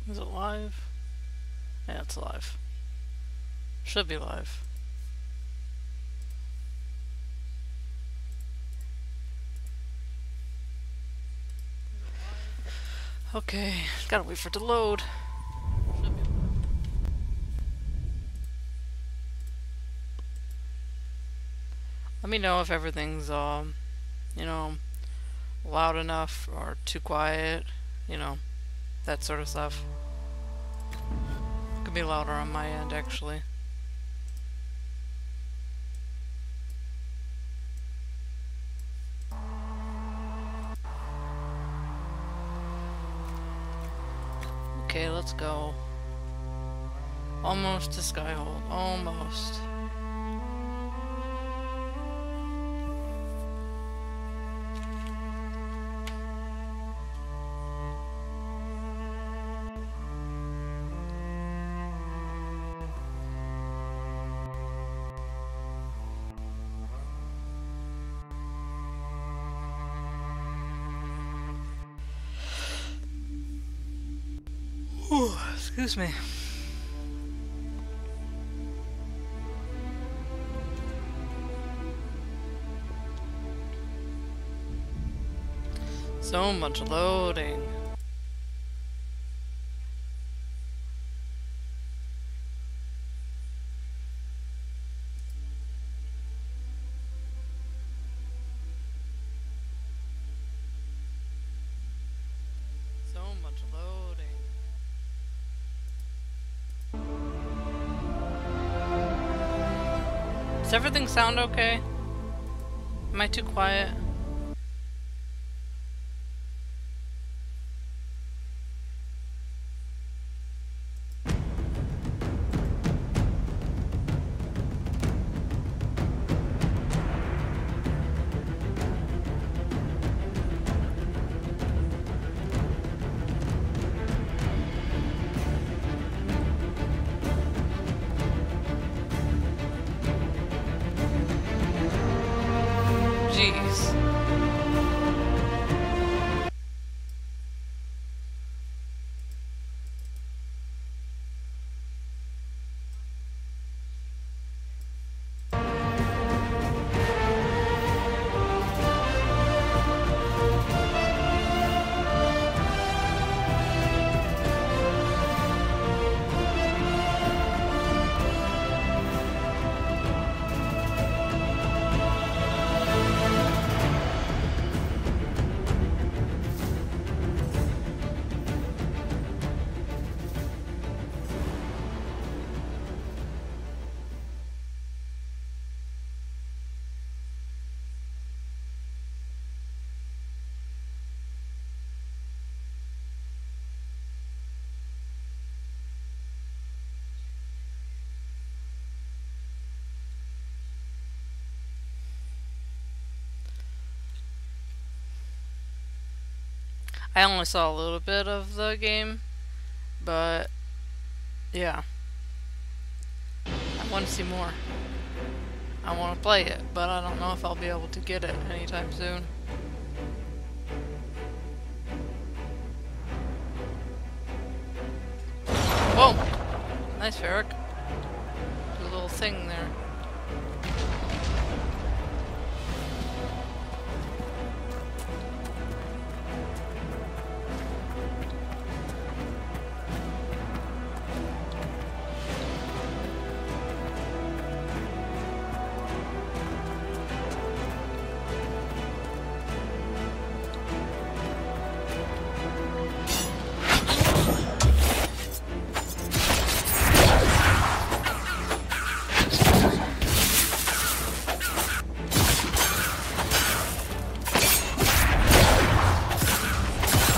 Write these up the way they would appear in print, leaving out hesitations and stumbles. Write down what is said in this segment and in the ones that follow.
Is it live? Yeah, it's live. Should be live. Okay, gotta wait for it to load. Let me know if everything's you know, loud enough or too quiet, you know, that sort of stuff. Could be louder on my end, actually. Okay, let's go. Almost to Skyhold. Almost. Whew, excuse me. So much loading. So much loading. Does everything sound okay? Am I too quiet? Jeez. I only saw a little bit of the game, but yeah, I want to see more. I want to play it, but I don't know if I'll be able to get it anytime soon. Whoa! Nice, Ferric. Do a little thing there.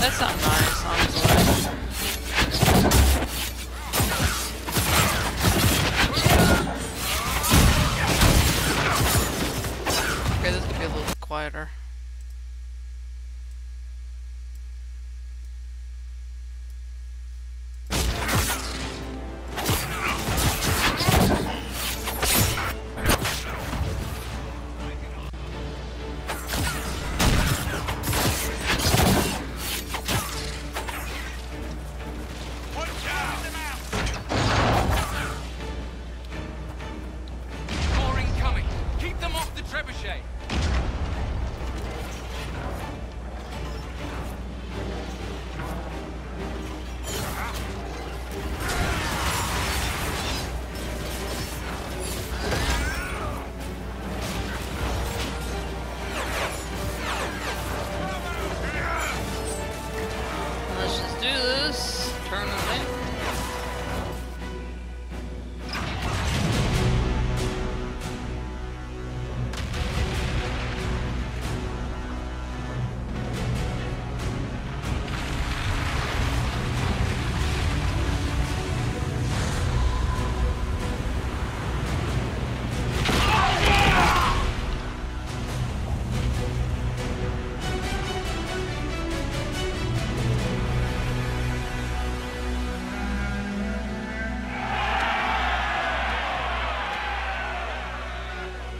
That's not nice, honestly. Okay, this could be a little bit quieter.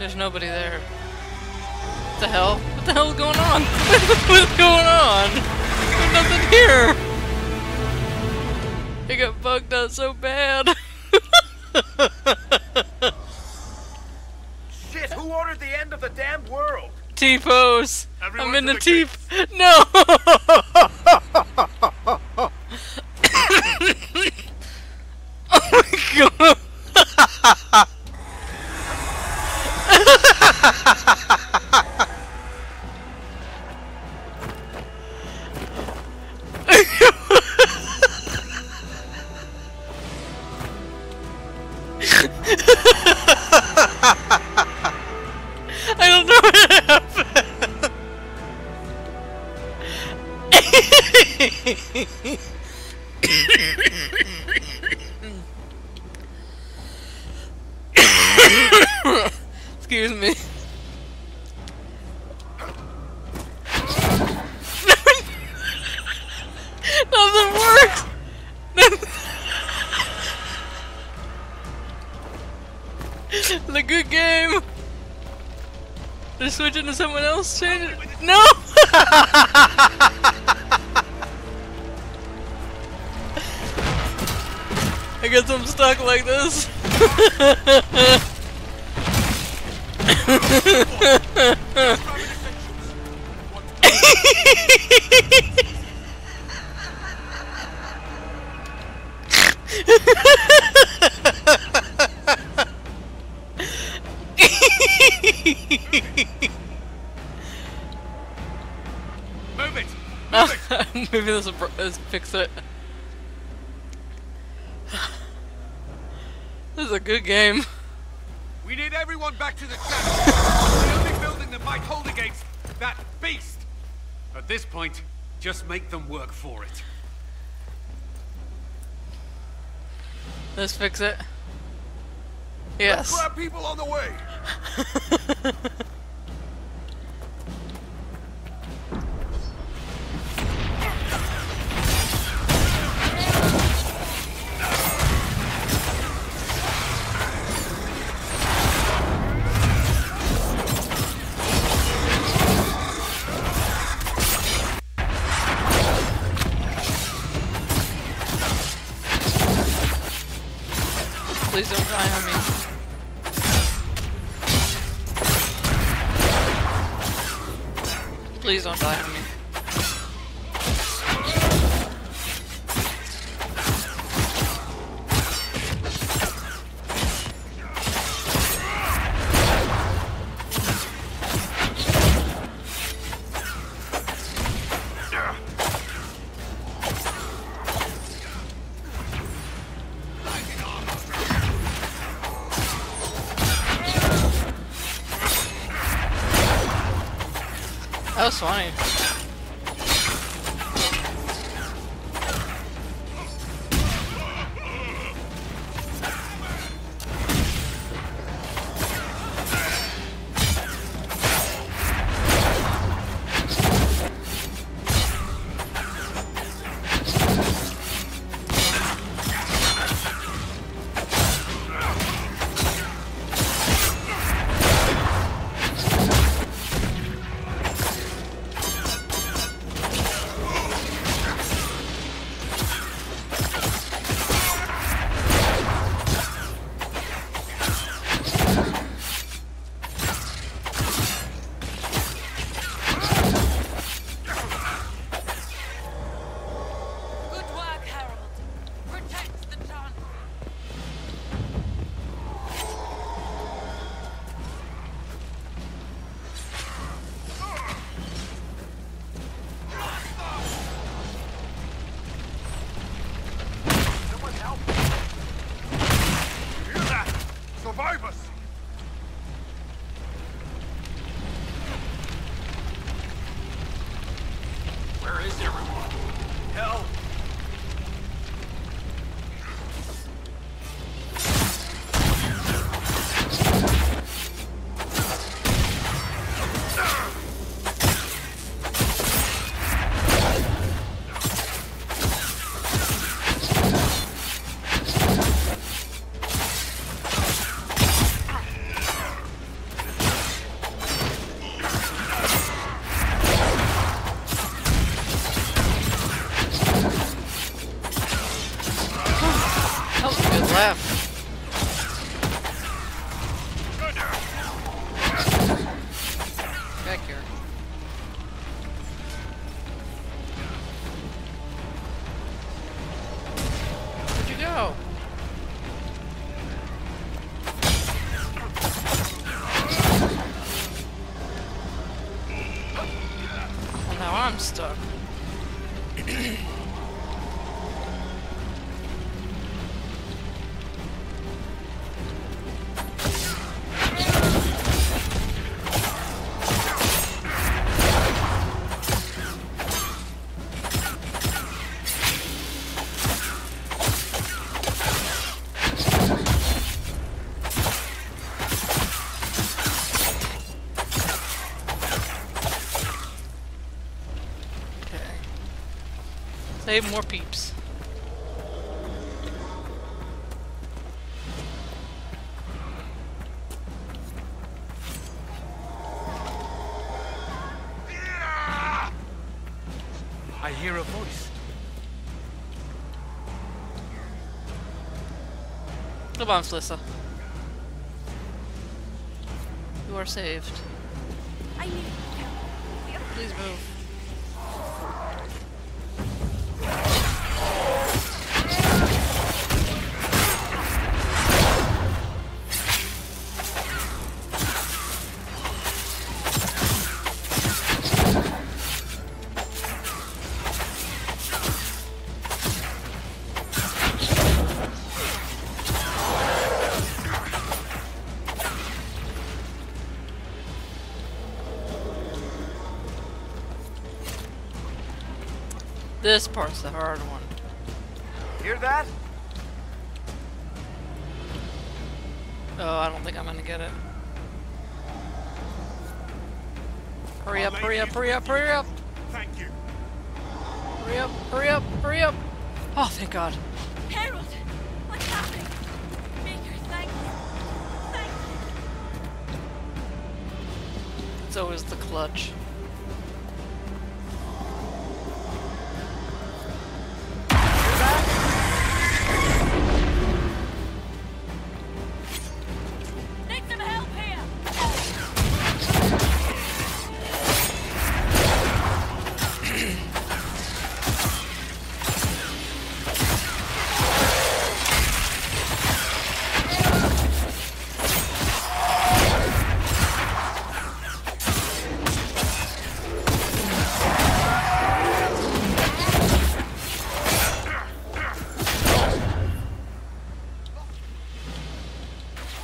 There's nobody there. What the hell? What the hell's going on? What's going on? There's nothing here! I got bugged out so bad. Shit, who ordered the end of the damned world? T-pose! Everyone I'm in to the the T... No! Oh my god! I don't know what happened. Excuse me. Nothing works. The good game. They're switching to someone else. Change it. No. I guess I'm stuck like this. Move it! Move it! Maybe this will fix it. This is a good game. We need everyone back to the channel. The only building that might hold against that beast. At this point, just make them work for it. Let's fix it. Yes. Grab people on the way. Please don't die on me. Please don't die on me. That was funny. left. Back here. Where'd you go? Well, now I'm stuck. Save more peeps. I hear a voice. Come on, Felissa. You are saved. I need help. Please move. This part's the hard one. Hear that? Oh, I don't think I'm gonna get it. Hurry up, hurry up, hurry up, hurry up! Thank you. Hurry up, hurry up, hurry up! Oh, thank God. Harold, what's happening? Baker, thank you. Thank you. It's always the clutch. Need some help here.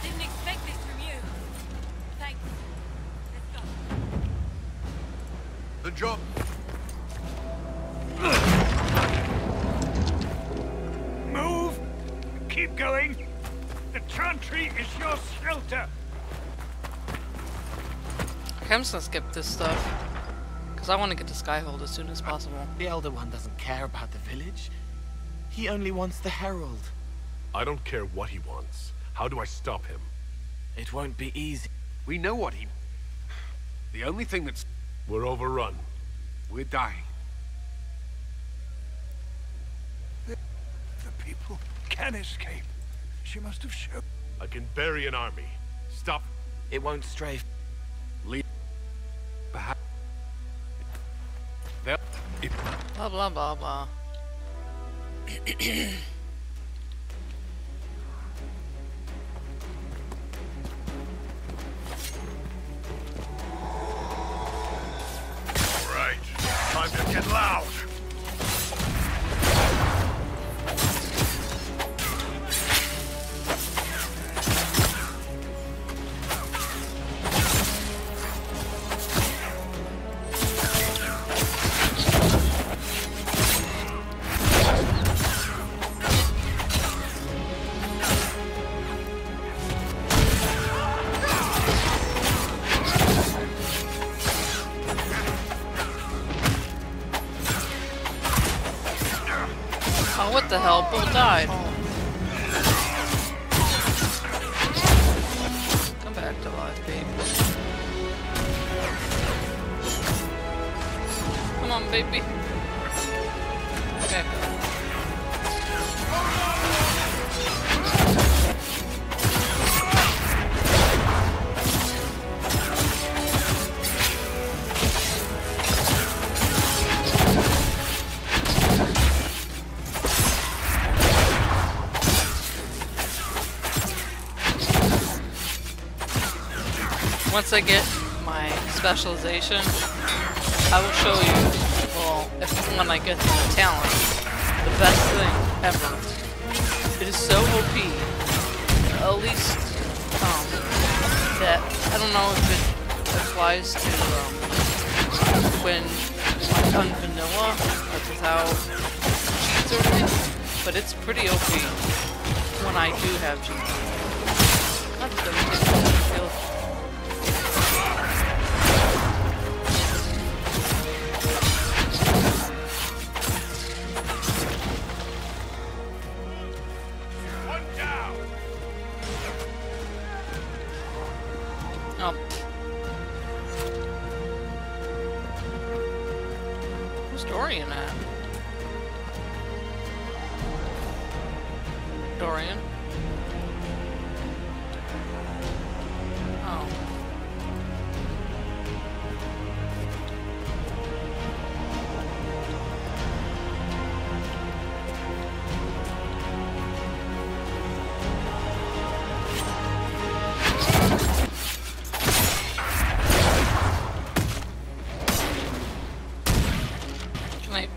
Didn't expect this from you. Thanks. Let's go. The job. Move! Keep going! The Chantry is your shelter! I'm just gonna skip this stuff. Because I want to get to Skyhold as soon as possible. The Elder One doesn't care about the village. He only wants the Herald. I don't care what he wants. How do I stop him? It won't be easy. We know what he... The only thing that's... We're overrun. We're dying. The people can escape. She must have shown... I can bury an army. Stop. It won't stray. Leave. Perhaps... They'll... Blah blah blah blah. Right. Time to get loud. Oh, what the hell? Bull died. Come back to life, baby. Come on, baby. Back up. once I get my specialization, I will show you, well, when I get the talent, the best thing ever. It is so OP, at least, that, I don't know if it applies to, when, like, on vanilla, like without cheats or anything, but it's pretty OP when I do have cheats. Not that it takes a lot of skill. Oh. Where's Dorian at? Dorian? Oh. Can I...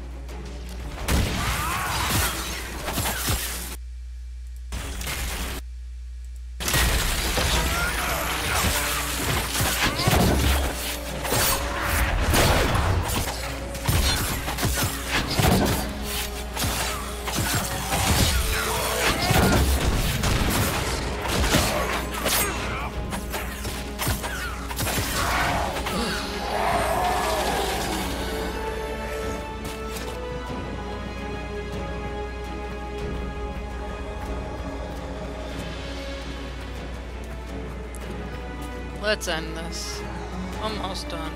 Let's end this. Almost done.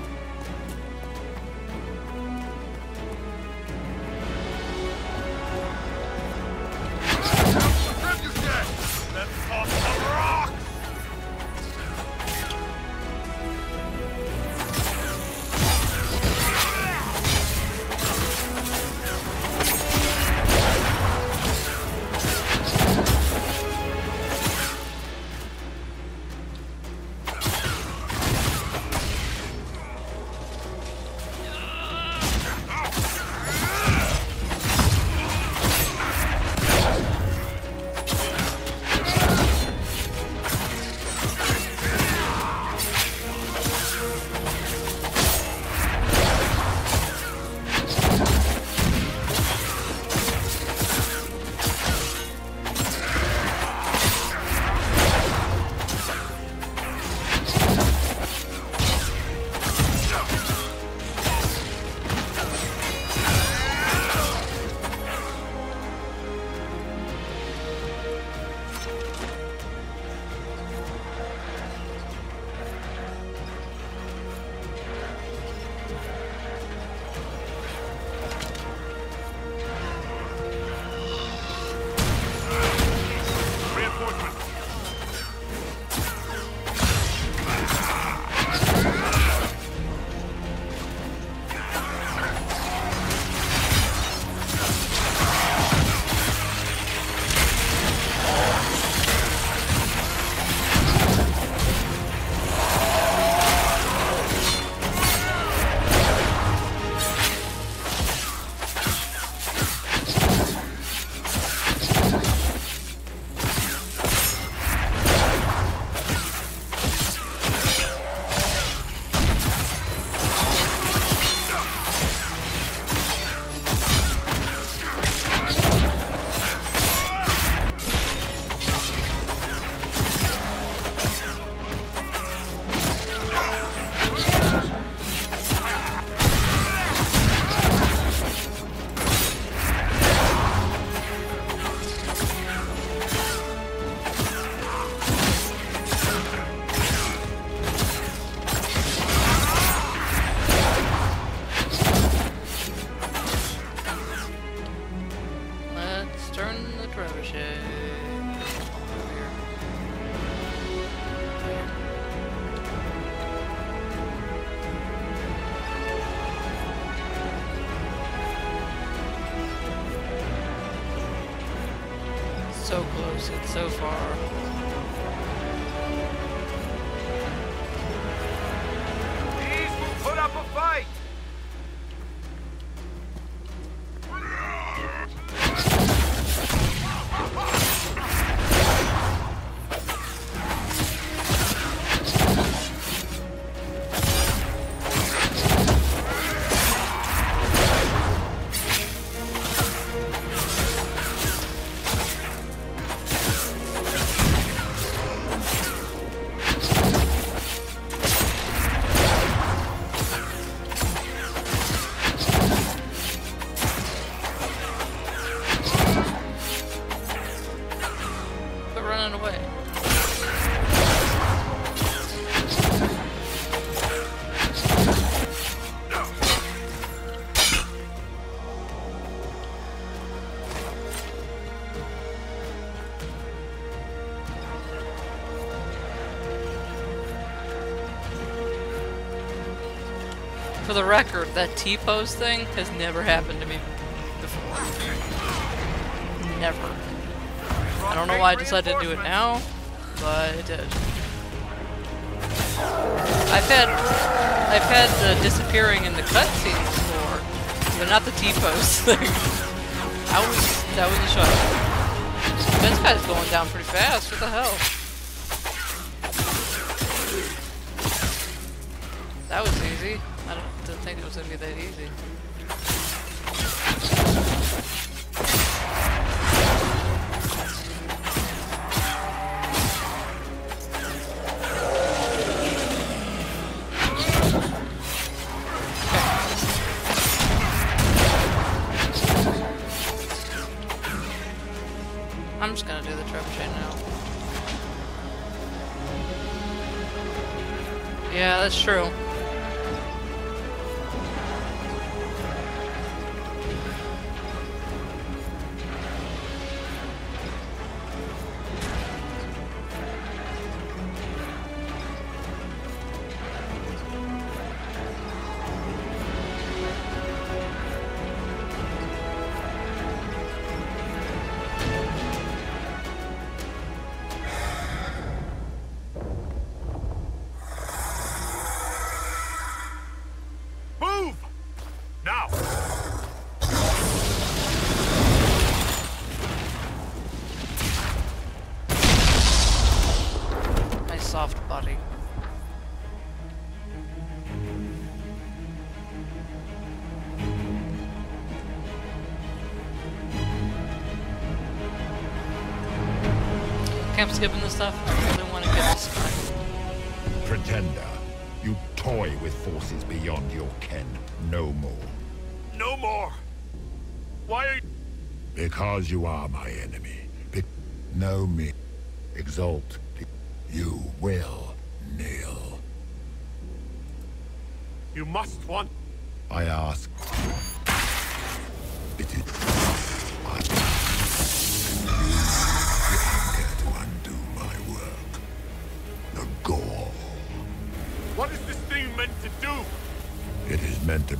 So close, it's so far. fight! Quit running away. For the record, that T-pose thing has never happened to me before. Never. I don't know why I decided to do it now, but it did. I've had the disappearing in the cutscenes before, but not the T-pose thing. That was a shock. This guy's going down pretty fast. What the hell? That was easy. I didn't think it was gonna be that easy. I'm just gonna do the trebuchet now. Yeah, that's true. Move! Now! My soft body. Okay, I'm skipping this stuff. I really want to get this guy. Pretender, you toy with forces beyond your ken. No more. No more! Why are you... Because you are my enemy. Know me. Exalt. You will kneel. You must want... I ask. It is... I you dare to undo my work. The gall. What is this thing meant to do? It is meant to...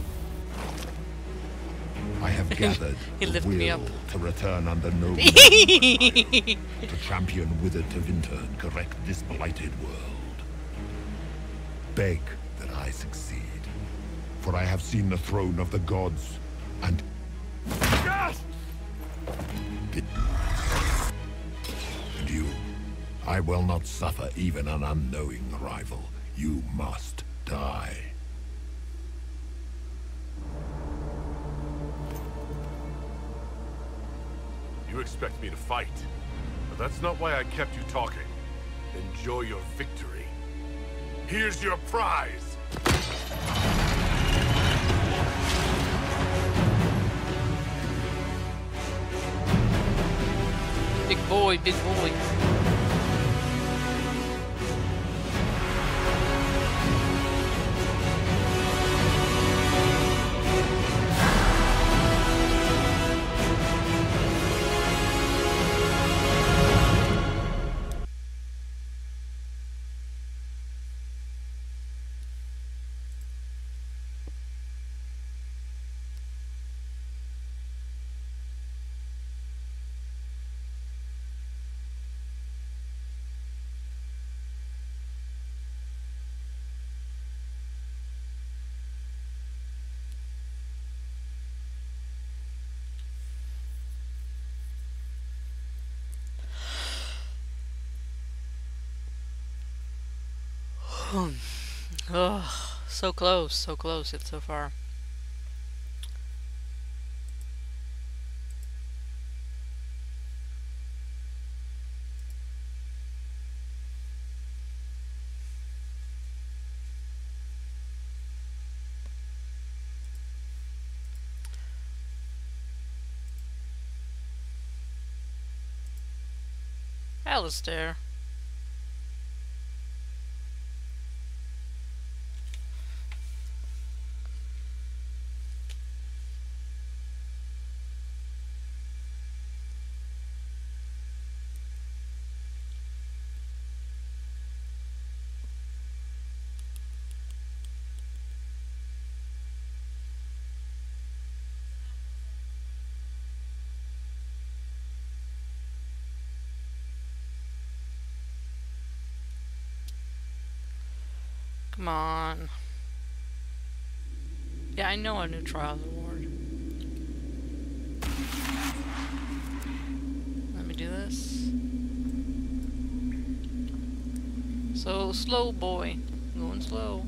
I have gathered He the lifted me will up. to return under no to champion Wither to Winter and correct this blighted world. Beg that I succeed, for I have seen the throne of the gods, and... Yes! And you, I will not suffer even an unknowing rival. You must die. You expect me to fight, but that's not why I kept you talking. Enjoy your victory. Here's your prize! Big boy, big boy. Ugh, so close yet so far. Alistair. Come on. Yeah, I know a new Trials Award. Let me do this. So slow, boy. Going slow.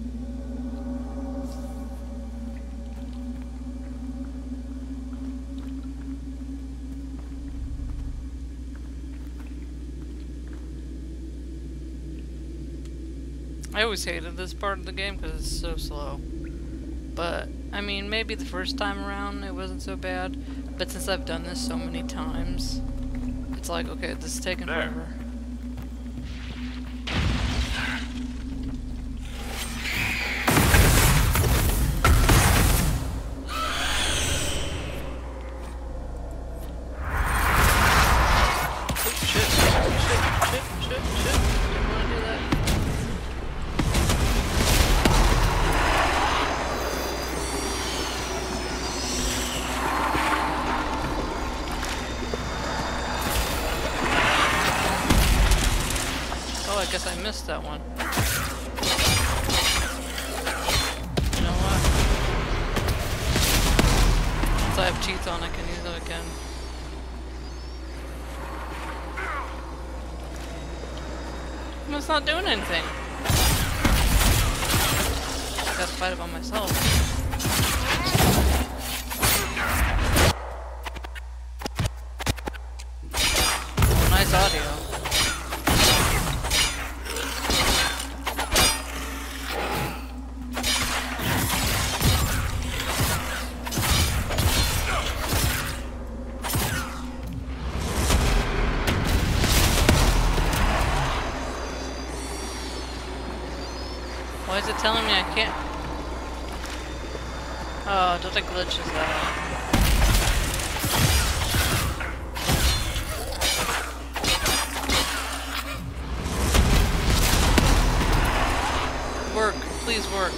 I always hated this part of the game because it's so slow. But, I mean, maybe the first time around it wasn't so bad. But since I've done this so many times, it's like, okay, this is taking forever. I guess I missed that one. You know what? Since I have teeth on, I can use them again. It's not doing anything. I gotta fight it by myself. Nice audio. Why is it telling me I can't? Oh, don't the glitches out. Work, please work.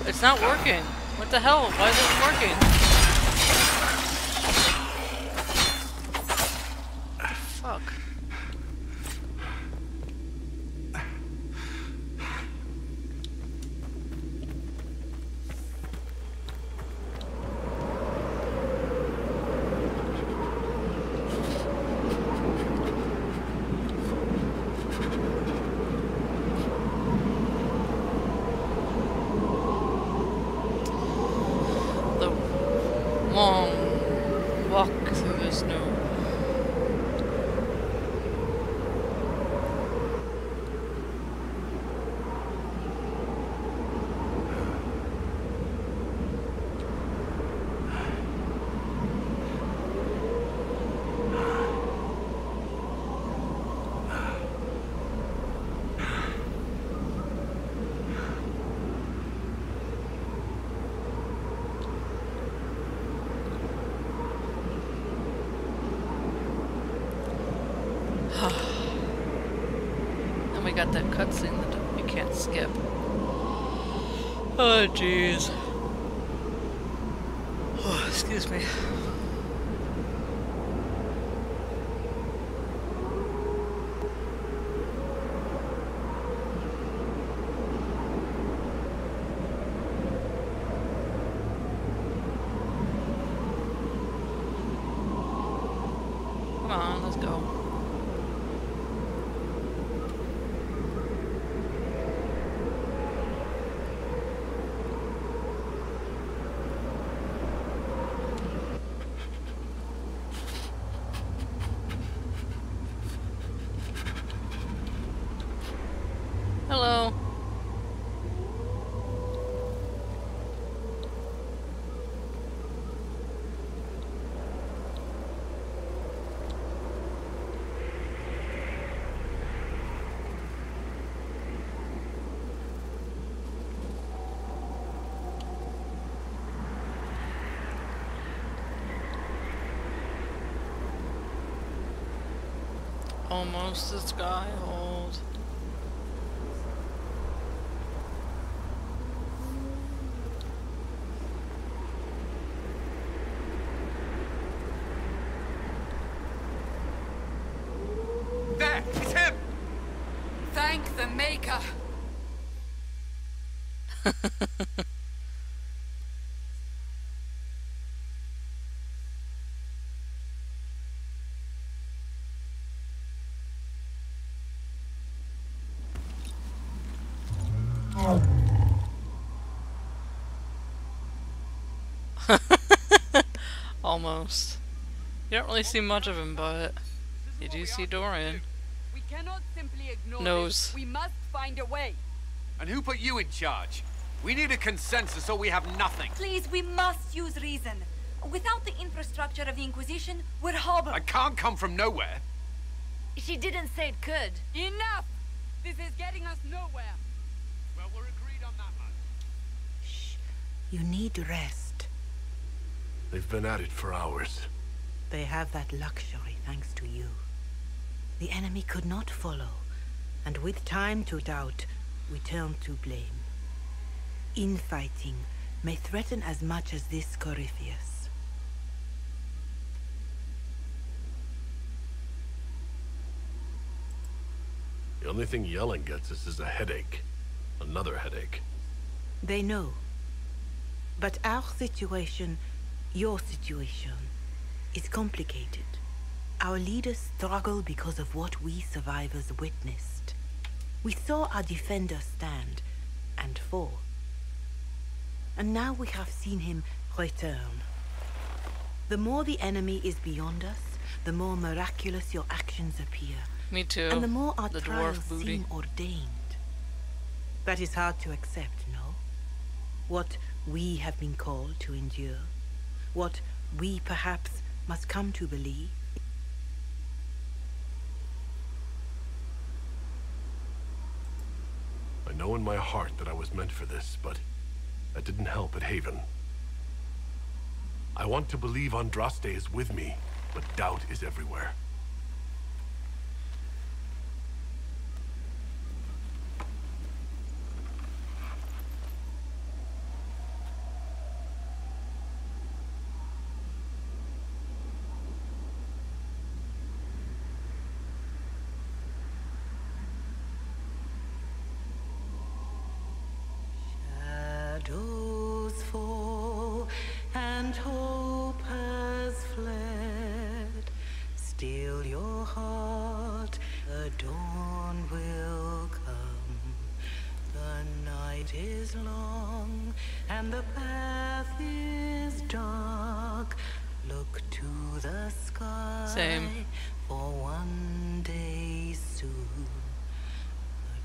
It's not working. What the hell? Why is it working? Fuck. Long walk through the snow. And we got that cutscene that you can't skip. Oh, jeez. Oh, excuse me. Come on, let's go. Hello. Almost a skyhold. There! It's him! Thank the Maker. Almost. You don't really see much of him, but you do see Dorian. We cannot simply ignore Nose. this. We must find a way. And who put you in charge? We need a consensus or we have nothing. Please, we must use reason. Without the infrastructure of the Inquisition, we're hobbled. I can't come from nowhere. She didn't say it could. Enough! This is getting us nowhere. Well, we're agreed on that much. Shh. You need rest. They've been at it for hours. They have that luxury thanks to you. The enemy could not follow, and with time to doubt, we turn to blame. Infighting may threaten as much as this Corypheus. The only thing yelling gets us is a headache. Another headache. They know. But our situation, your situation, is complicated. Our leaders struggle because of what we survivors witnessed. We saw our defender stand and fall. And now we have seen him return. The more the enemy is beyond us, the more miraculous your actions appear. Me too. And the more our The trials dwarf booty. seem ordained. That is hard to accept, no? What we have been called to endure. What we perhaps must come to believe. I know in my heart that I was meant for this, but that didn't help at Haven. I want to believe Andraste is with me, but doubt is everywhere. Shadows fall and hope has fled. Still your heart, the dawn will come. The night is long and the path is dark. Look to the sky. Same. For one day soon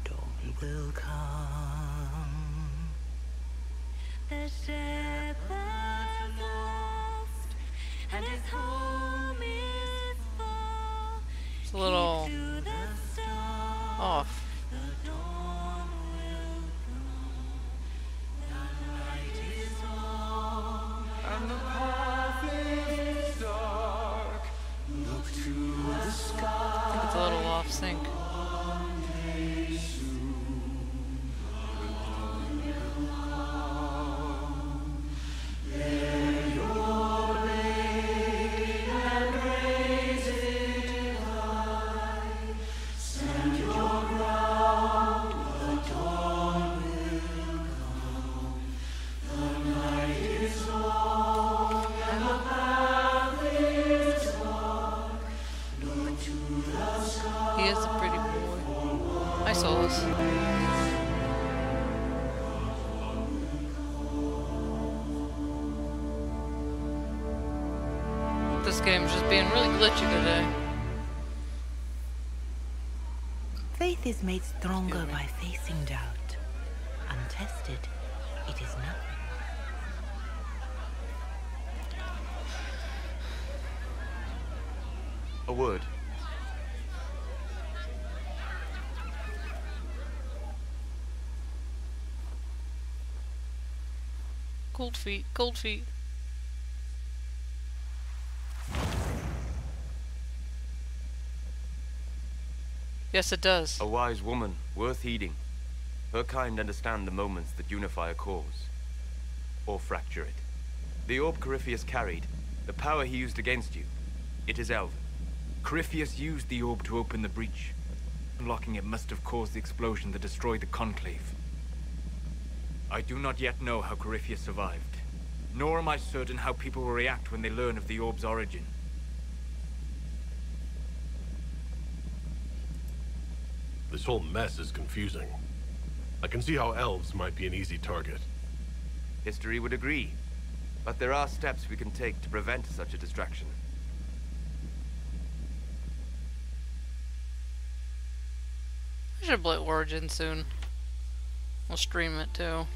the dawn will come. The shepherd lost, and his home is far. It's a little To the star, off. the dawn will come. The night is long, and the path is dark. Look to the sky. I think it's a little off sync. He is a pretty boy. Hi, Solus. This game's just being really glitchy today. Faith is made stronger Excuse me. by facing doubt. Untested, it is nothing. A word. Cold feet, cold feet. Yes, it does. A wise woman, worth heeding. Her kind understand the moments that unify a cause. Or fracture it. The orb Corypheus carried, the power he used against you, it is elven. Corypheus used the orb to open the breach. Unlocking it must have caused the explosion that destroyed the Conclave. I do not yet know how Corypheus survived, nor am I certain how people will react when they learn of the orb's origin. This whole mess is confusing. I can see how elves might be an easy target. History would agree. But there are steps we can take to prevent such a distraction. I should play Origin soon. We'll stream it too.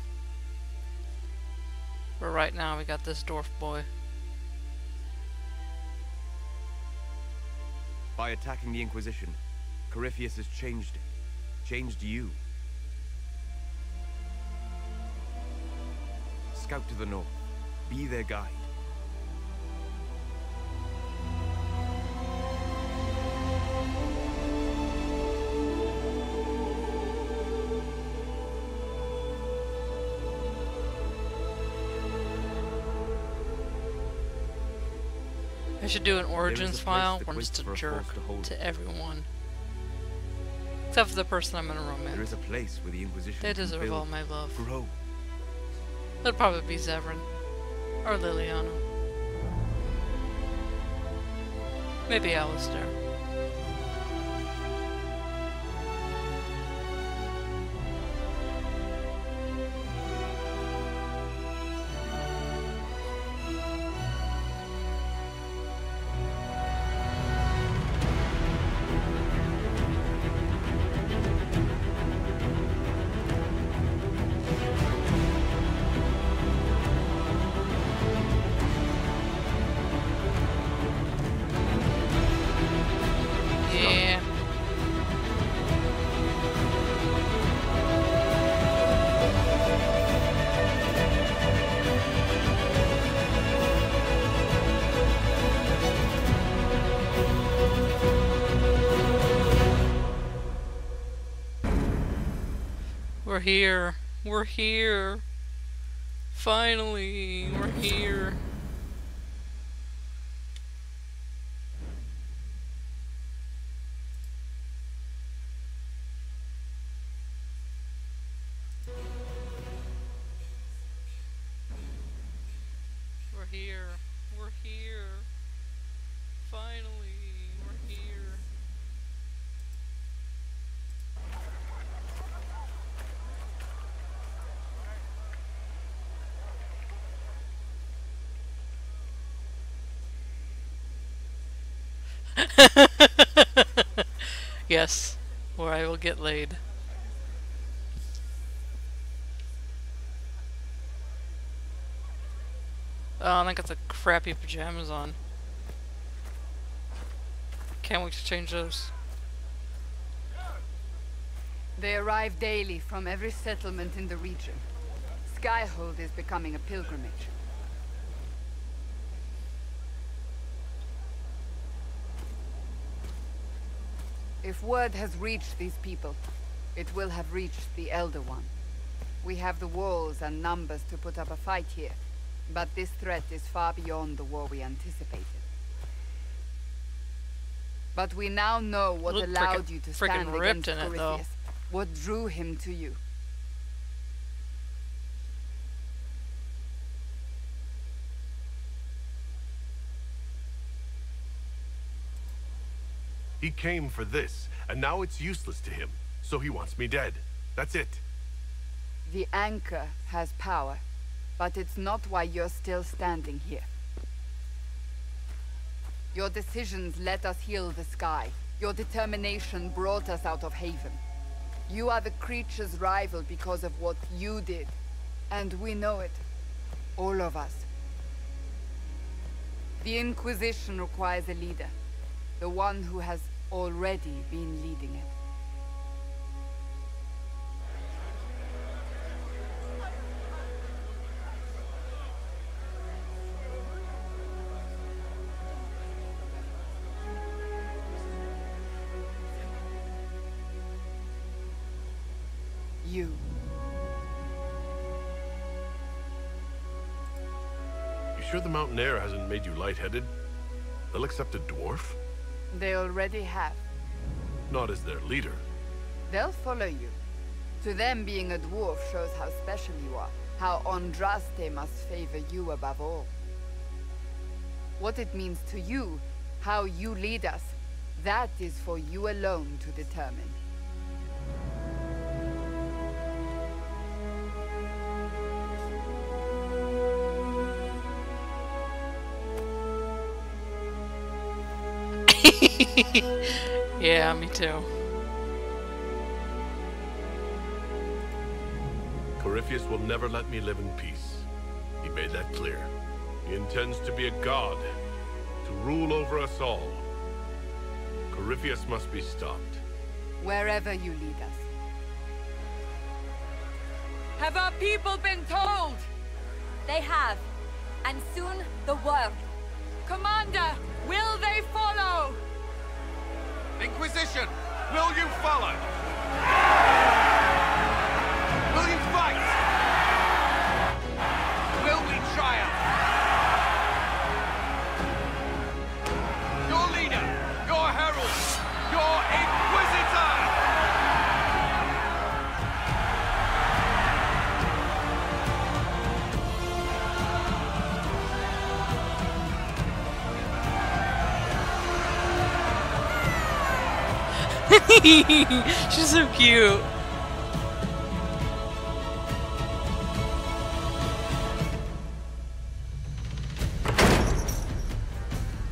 But right now we got this dwarf boy. By attacking the Inquisition, Corypheus has changed it. Changed you. Scout to the north. Be their guide. I should do an Origins place file that where I'm waits just a for a jerk force to hold to it. everyone. Except for the person I'm gonna There is romance. a place where the Inquisition They can deserve build, all my love. grow. It'll probably be Zevran. Or Liliana. Maybe Alistair. Yeah. We're here. We're here. Finally, we're here. We're here. We're here. Finally, we're here. Yes, where I will get laid. Oh, and I got the crappy pajamas on. Can't wait to change those. They arrive daily from every settlement in the region. Skyhold is becoming a pilgrimage. If word has reached these people, it will have reached the Elder One. We have the walls and numbers to put up a fight here, but this threat is far beyond the war we anticipated. But we now know what Look allowed you to frickin' stand ripped against in it, though. Corypheus. What drew him to you? He came for this, and now it's useless to him, so he wants me dead. That's it. The anchor has power, but it's not why you're still standing here. Your decisions let us heal the sky. Your determination brought us out of Haven. You are the creature's rival because of what you did. And we know it. All of us. The Inquisition requires a leader. The one who has already been leading it. You. You sure the mountain air hasn't made you lightheaded? They'll accept a dwarf? They already have. Not as their leader. They'll follow you. To them, being a dwarf shows how special you are. How Andraste must favor you above all. What it means to you, how you lead us, that is for you alone to determine. Yeah, me too. Corypheus will never let me live in peace. He made that clear. He intends to be a god, to rule over us all. Corypheus must be stopped. Wherever you lead us. Have our people been told? They have. And soon, the world. Commander, will they follow? Inquisition, will you follow? Will you fight? Will we triumph? Your leader, your herald, your Inquisitor! She's so cute.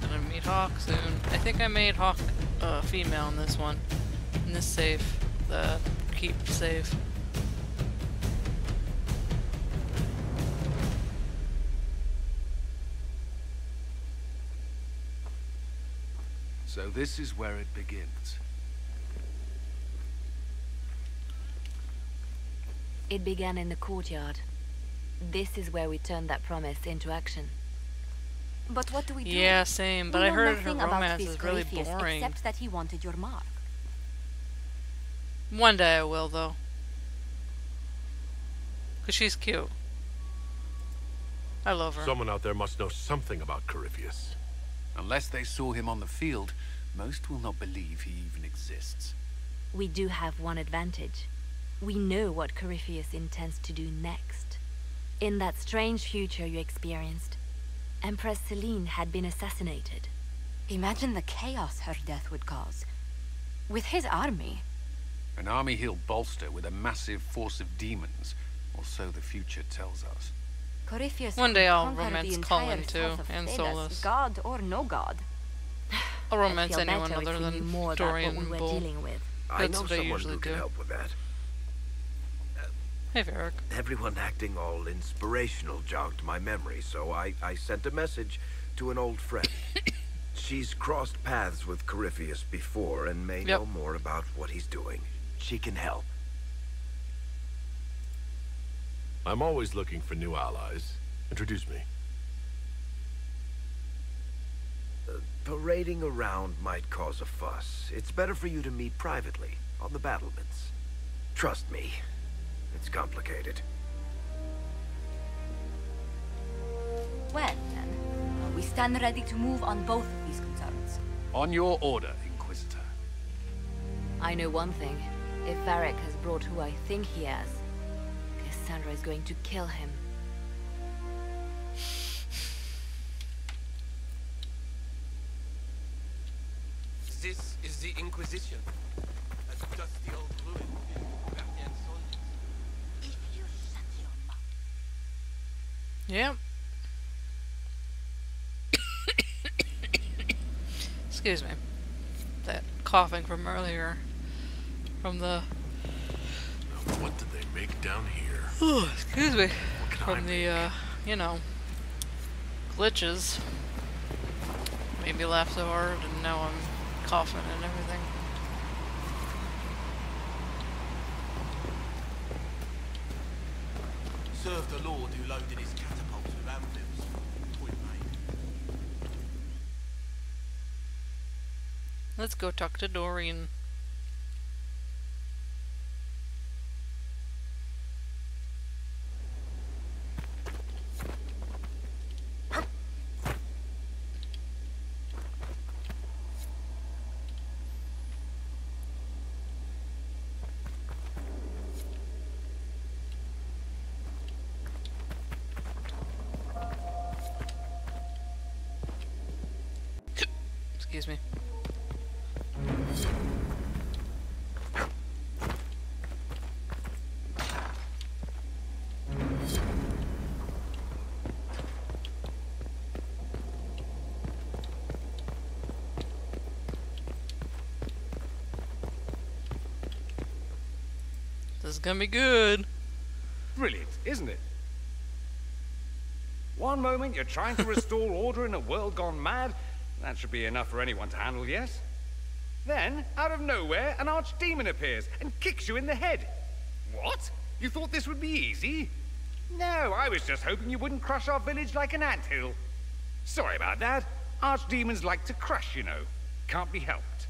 Gonna meet Hawk soon. I think I made Hawk female in this one. In this save. The keep save. So this is where it begins. It began in the courtyard. This is where we turned that promise into action. But what do we do? Yeah, same. But We I know heard her nothing about romance this is really Corypheus, boring. except that he wanted your mark. One day I will, though. Because she's cute. I love her. Someone out there must know something about Corypheus. Unless they saw him on the field, most will not believe he even exists. We do have one advantage. We know what Corypheus intends to do next. In that strange future you experienced, Empress Celine had been assassinated. Imagine the chaos her death would cause. With his army. An army he'll bolster with a massive force of demons, or so the future tells us. Corypheus One day could I'll conquer romance the entire Cullen too, south of and Thedas, Solus. God or no god. I'll romance I feel anyone better other if we than knew more about Dorian what and we were Bull. dealing with. I That's know what I someone usually who can do. help with that. Hey, Varric. Everyone acting all inspirational jogged my memory, so I sent a message to an old friend. She's crossed paths with Corypheus before and may know more about what he's doing. She can help. I'm always looking for new allies. Introduce me. Parading around might cause a fuss. It's better for you to meet privately, on the battlements. Trust me, it's complicated. Well, then, we stand ready to move on both of these concerns. On your order, Inquisitor. I know one thing. If Varric has brought who I think he has, Cassandra is going to kill him. This is the Inquisition. A dusty old ruin filled with Varrian soldiers. If you shut your mouth. Yep. Excuse me. That coughing from earlier. From the... What did they make down here? Excuse me. From the, you know, glitches. Made me laugh so hard, and now I'm coughing and everything. Serve the Lord who loaded his catapults with anvils. Point made. Let's go talk to Doreen. Excuse me. This is gonna be good. Brilliant, isn't it? One moment you're trying to restore order in a world gone mad. That should be enough for anyone to handle, yes? Then, out of nowhere, an archdemon appears and kicks you in the head. What? You thought this would be easy? No, I was just hoping you wouldn't crush our village like an anthill. Sorry about that. Archdemons like to crush, you know. Can't be helped.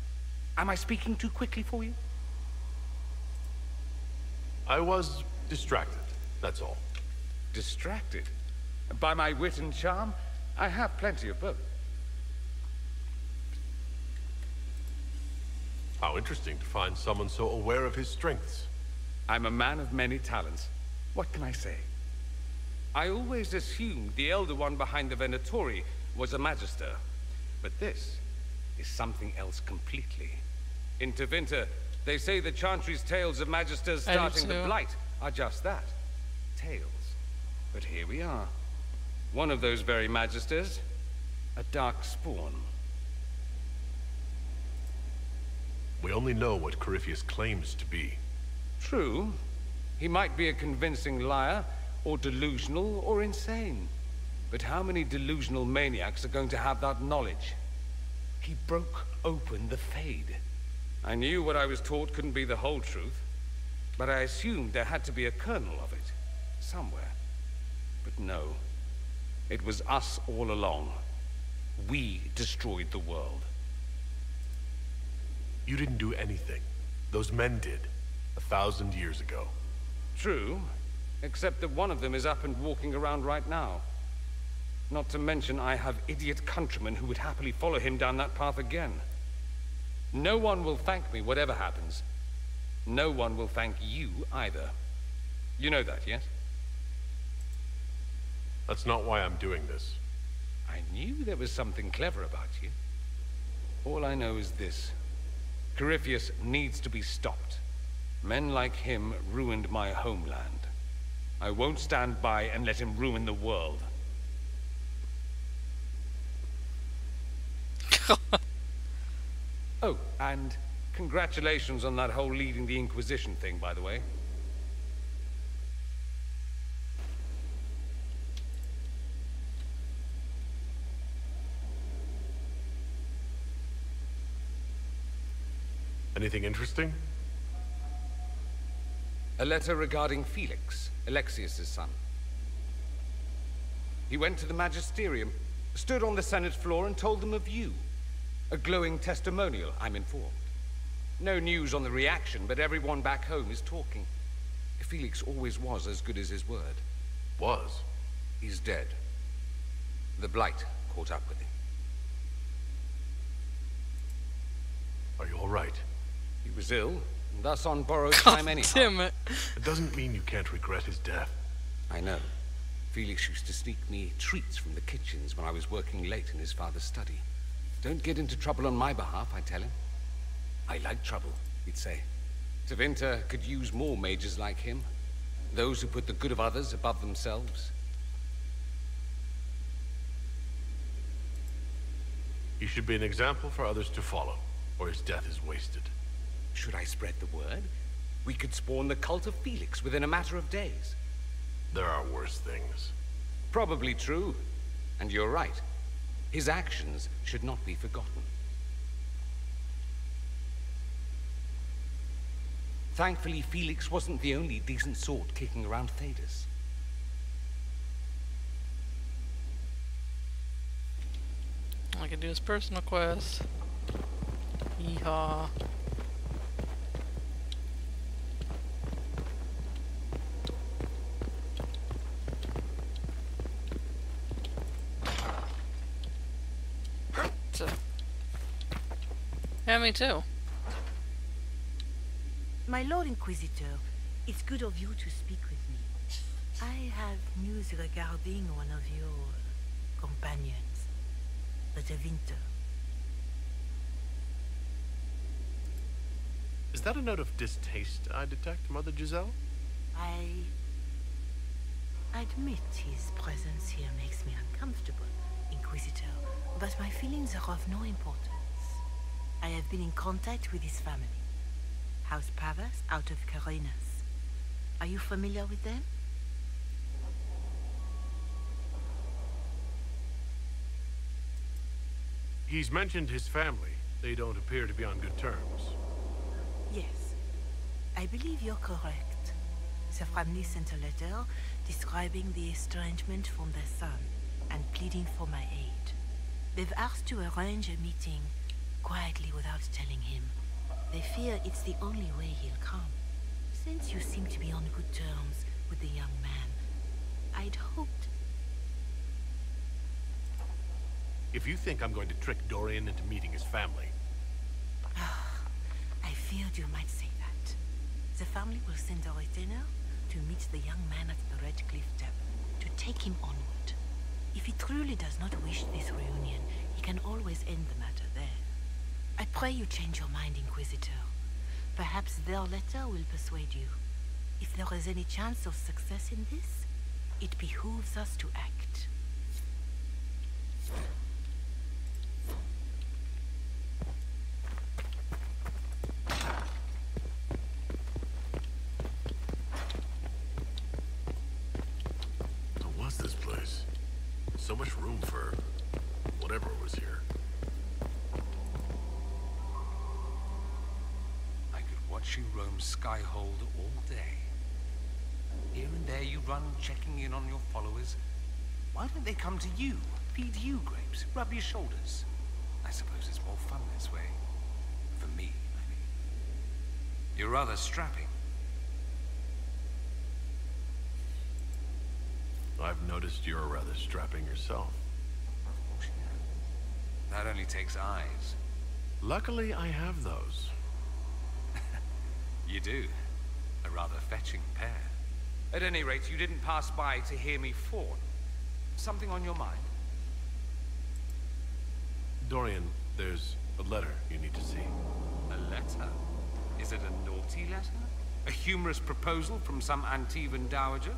Am I speaking too quickly for you? I was distracted, that's all. Distracted? By my wit and charm? I have plenty of both. How interesting to find someone so aware of his strengths. I'm a man of many talents. What can I say? I always assumed the Elder One behind the Venatori was a Magister. But this is something else completely. In Tevinter, they say the Chantry's tales of Magisters starting the Blight are just that. Tales. But here we are. One of those very Magisters, a dark spawn. We only know what Corypheus claims to be. True. He might be a convincing liar, or delusional, or insane. But how many delusional maniacs are going to have that knowledge? He broke open the Fade. I knew what I was taught couldn't be the whole truth, but I assumed there had to be a kernel of it, somewhere. But no. It was us all along. We destroyed the world. You didn't do anything. Those men did, 1,000 years ago. True, except that one of them is up and walking around right now. Not to mention I have idiot countrymen who would happily follow him down that path again. No one will thank me, whatever happens. No one will thank you either. You know that, yes? That's not why I'm doing this. I knew there was something clever about you. All I know is this. Corypheus needs to be stopped. Men like him ruined my homeland. I won't stand by and let him ruin the world. Oh, and congratulations on that whole leading the Inquisition thing, by the way. Anything interesting? A letter regarding Felix, Alexius's son. He went to the Magisterium, stood on the Senate floor and told them of you. A glowing testimonial, I'm informed. No news on the reaction, but everyone back home is talking. Felix always was as good as his word. Was? He's dead. The Blight caught up with him. Are you all right? He was ill, and thus on borrowed time anyhow. Damn it. It doesn't mean you can't regret his death. I know. Felix used to sneak me treats from the kitchens when I was working late in his father's study. Don't get into trouble on my behalf, I tell him. I like trouble, he'd say. Tevinter could use more mages like him. Those who put the good of others above themselves. He should be an example for others to follow. or his death is wasted. Should I spread the word? We could spawn the cult of Felix within a matter of days. There are worse things. Probably true. And you're right. His actions should not be forgotten. Thankfully, Felix wasn't the only decent sort kicking around Thedas. I can do his personal quest. Yeehaw. Yeah, me too. My Lord Inquisitor, it's good of you to speak with me. I have news regarding one of your companions, the Tevinter. Is that a note of distaste I detect, Mother Giselle? I admit his presence here makes me uncomfortable, Inquisitor, but my feelings are of no importance. I have been in contact with his family. House Pavas out of Carenas. Are you familiar with them? He's mentioned his family. They don't appear to be on good terms. Yes. I believe you're correct. The family sent a letter describing the estrangement from their son and pleading for my aid. They've asked to arrange a meeting quietly without telling him. They fear it's the only way he'll come. Since you seem to be on good terms with the young man, I'd hoped... If you think I'm going to trick Dorian into meeting his family... I feared you might say that. The family will send a retainer to meet the young man at the Red Cliff Tavern, to take him onward. If he truly does not wish this reunion, he can always end the matter there. I pray you change your mind, Inquisitor. Perhaps their letter will persuade you. If there is any chance of success in this, it behooves us to act. What was this place? So much room for whatever was here. Watch you roam Skyhold all day. Here and there you run checking in on your followers. Why don't they come to you, feed you grapes, rub your shoulders? I suppose it's more fun this way. For me, I mean. You're rather strapping. I've noticed you're rather strapping yourself. That only takes eyes. Luckily, I have those. You do. A rather fetching pair. At any rate, you didn't pass by to hear me fawn. Something on your mind? Dorian, there's a letter you need to see. A letter? Is it a naughty letter? A humorous proposal from some Antivan dowager?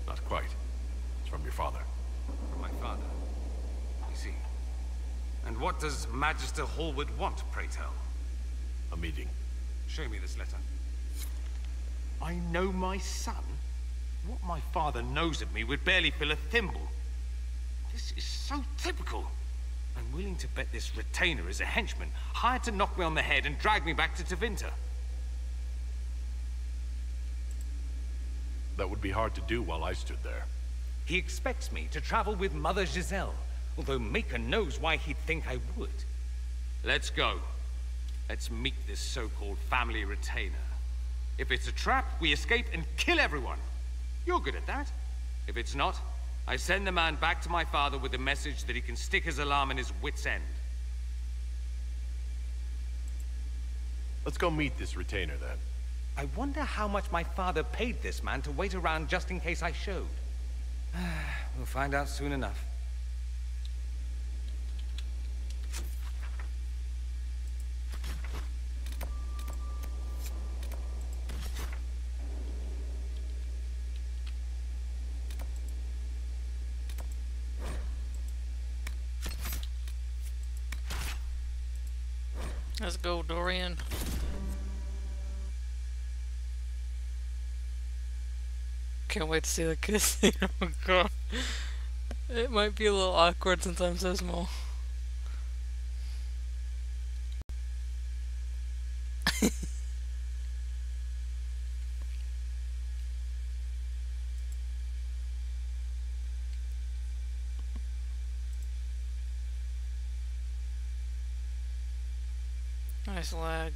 Not quite. It's from your father. From my father? I see. And what does Magister Hallward want, pray tell? A meeting. Show me this letter. I know my son? What my father knows of me would barely fill a thimble. This is so typical. I'm willing to bet this retainer is a henchman, hired to knock me on the head and drag me back to Tevinter. That would be hard to do while I stood there. He expects me to travel with Mother Giselle, although Maker knows why he'd think I would. Let's go. Let's meet this so-called family retainer. If it's a trap, we escape and kill everyone. You're good at that. If it's not, I send the man back to my father with the message that he can stick his alarm in his wit's end. Let's go meet this retainer, then. I wonder how much my father paid this man to wait around just in case I showed. We'll find out soon enough. Let's go, Dorian. Can't wait to see the kiss scene. Oh god. It might be a little awkward since I'm so small. Nice lag.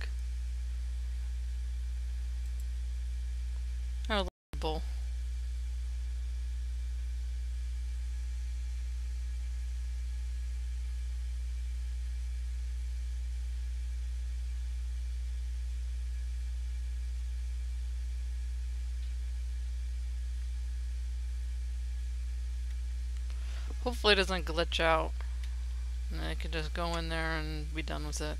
Oh, bull. Hopefully it doesn't glitch out. And I can just go in there and be done with it.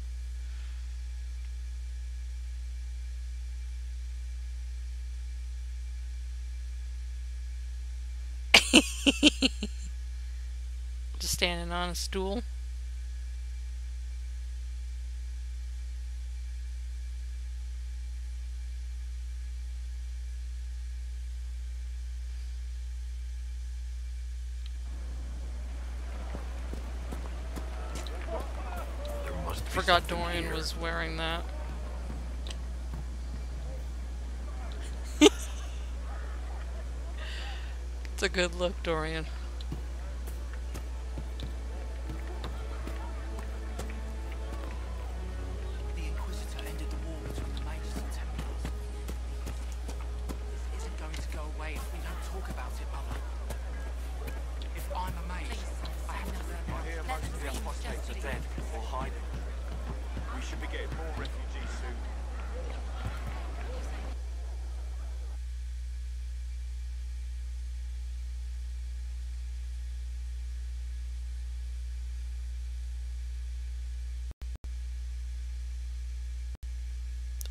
Just standing on a stool. Forgot Dorian was wearing that. It's a good look, Dorian. The Inquisitor ended the war between the Mages and Templars. This isn't going to go away if we don't talk about it, Mother. If I'm a mage, I have to learn. I hear most of the apostates are dead or hiding. We should be getting more refugees soon.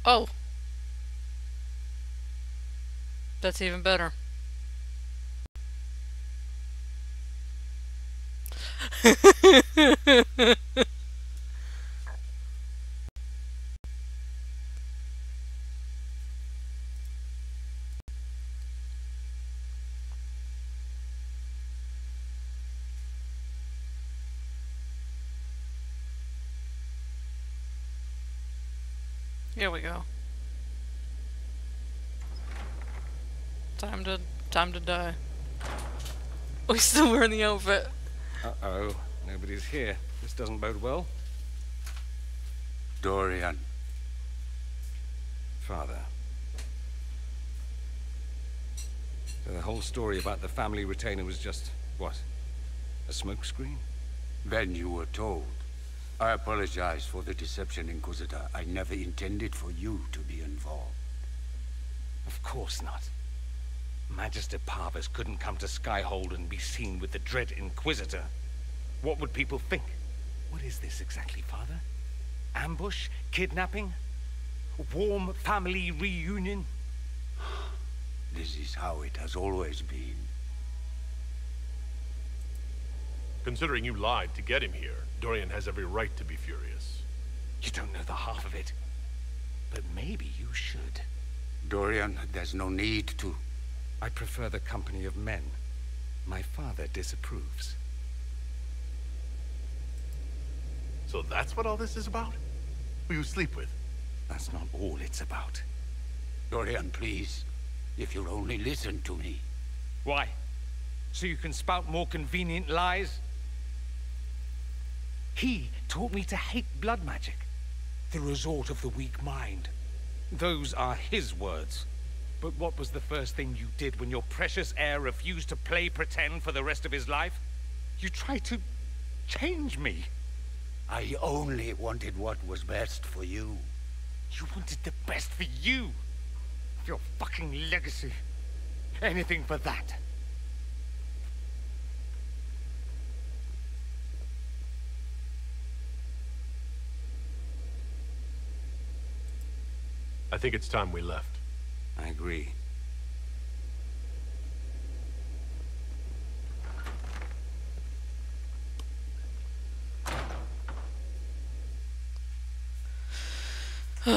Oh! That's even better. Here we go. Time to die. Oh, he's still wearing the outfit. Uh-oh. Nobody's here. This doesn't bode well. Dorian. Father. So the whole story about the family retainer was just, what? A smokescreen? Then you were told. I apologize for the deception, Inquisitor. I never intended for you to be involved. Of course not. Magister Parvus couldn't come to Skyhold and be seen with the dread Inquisitor. What would people think? What is this exactly, Father? Ambush? Kidnapping? Warm family reunion? This is how it has always been. Considering you lied to get him here, Dorian has every right to be furious. You don't know the half of it. But maybe you should. Dorian, there's no need to. I prefer the company of men. My father disapproves. So that's what all this is about? Who you sleep with? That's not all it's about. Dorian, please. If you'll only listen to me. Why? So you can spout more convenient lies? He taught me to hate blood magic. The resort of the weak mind. Those are his words. But what was the first thing you did when your precious heir refused to play pretend for the rest of his life? You tried to change me. I only wanted what was best for you. You wanted the best for you. Your fucking legacy. Anything for that. I think it's time we left. I agree. It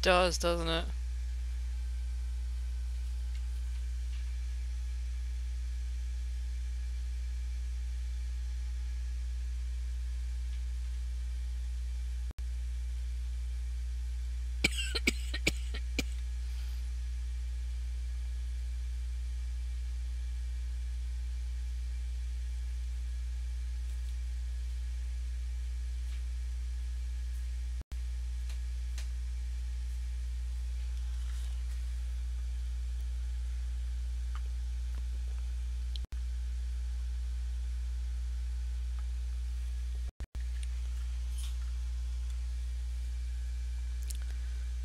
does, doesn't it?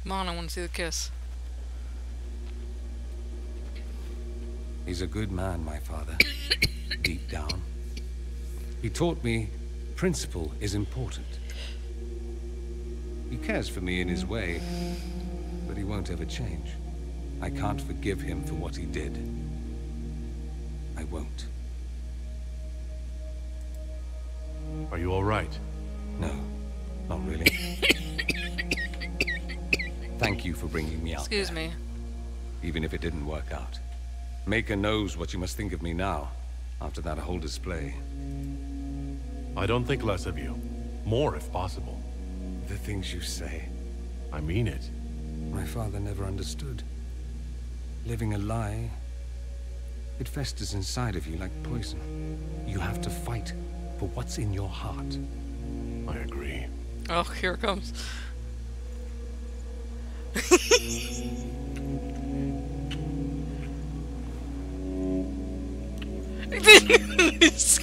Come on, I want to see the kiss. He's a good man, my father. Deep down. He taught me principle is important. He cares for me in his way, but he won't ever change. I can't forgive him for what he did. I won't. Are you all right? No, not really. Thank you for bringing me out. Excuse me. Even if it didn't work out. Maker knows what you must think of me now, after that whole display. I don't think less of you. More, if possible. The things you say. I mean it. My father never understood. Living a lie, it festers inside of you like poison. You have to fight for what's in your heart. I agree. Oh, here it comes.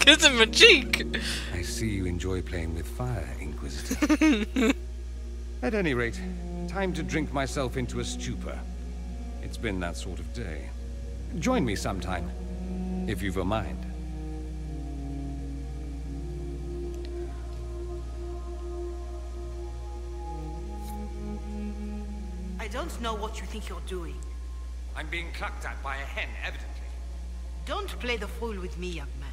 Gives him a cheek. I see you enjoy playing with fire, Inquisitor. At any rate, time to drink myself into a stupor. It's been that sort of day. Join me sometime, if you've a mind. I don't know what you think you're doing. I'm being clucked at by a hen, evidently. Don't play the fool with me, young man.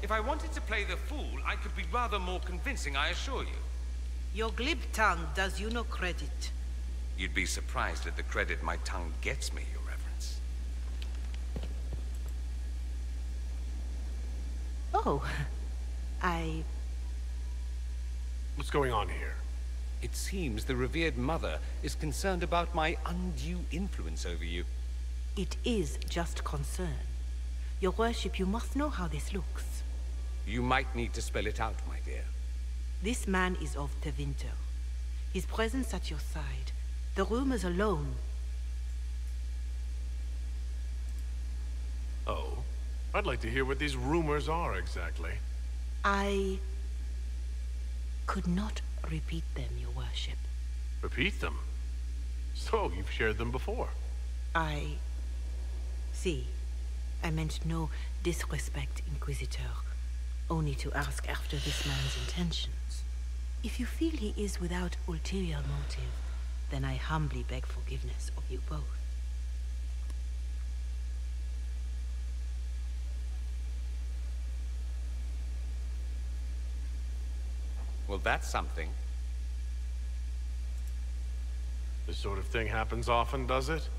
If I wanted to play the fool, I could be rather more convincing, I assure you. Your glib tongue does you no credit. You'd be surprised at the credit my tongue gets me, Your Reverence. Oh, What's going on here? It seems the revered mother is concerned about my undue influence over you. It is just concern. Your worship, you must know how this looks. You might need to spell it out, my dear. This man is of Tevinter. His presence at your side, the rumors alone. Oh, I'd like to hear what these rumors are exactly. I could not repeat them, your worship. Repeat them? So, you've shared them before. See, I meant no disrespect, Inquisitor. Only to ask after this man's intentions. If you feel he is without ulterior motive, then I humbly beg forgiveness of you both. Well, that's something. This sort of thing happens often, does it?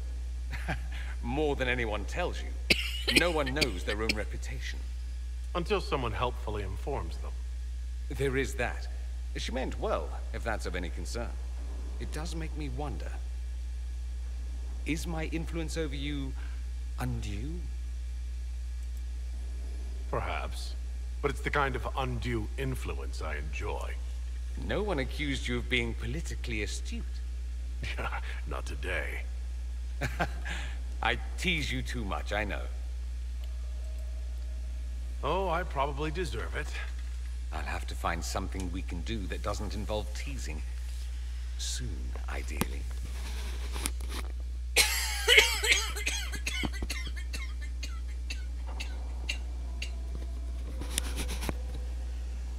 More than anyone tells you. No one knows their own reputation. Until someone helpfully informs them. There is that. She meant well, if that's of any concern. It does make me wonder. Is my influence over you undue? Perhaps. But it's the kind of undue influence I enjoy. No one accused you of being politically astute. Not today. I tease you too much, I know. Oh, I probably deserve it. I'll have to find something we can do that doesn't involve teasing. Soon, ideally.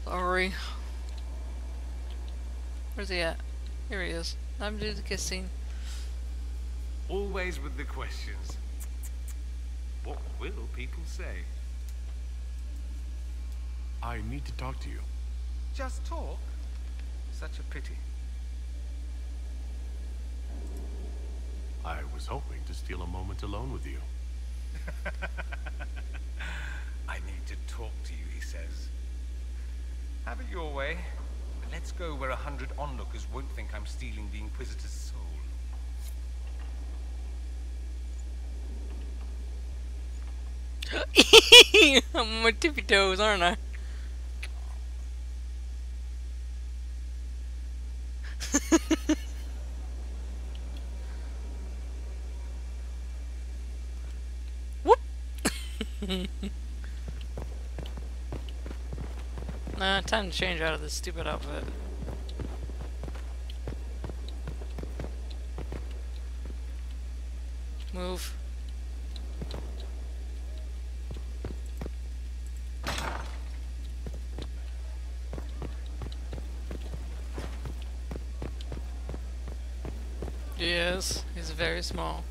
Sorry. Where's he at? Here he is. Time to do the kiss scene. Always with the questions. What will people say? I need to talk to you. Just talk? Such a pity. I was hoping to steal a moment alone with you. I need to talk to you, he says. Have it your way. But let's go where 100 onlookers won't think I'm stealing the Inquisitor's soul. I'm on my tippy toes, aren't I? Whoop! Nah, time to change out of this stupid outfit. Move. Yes, he's very small.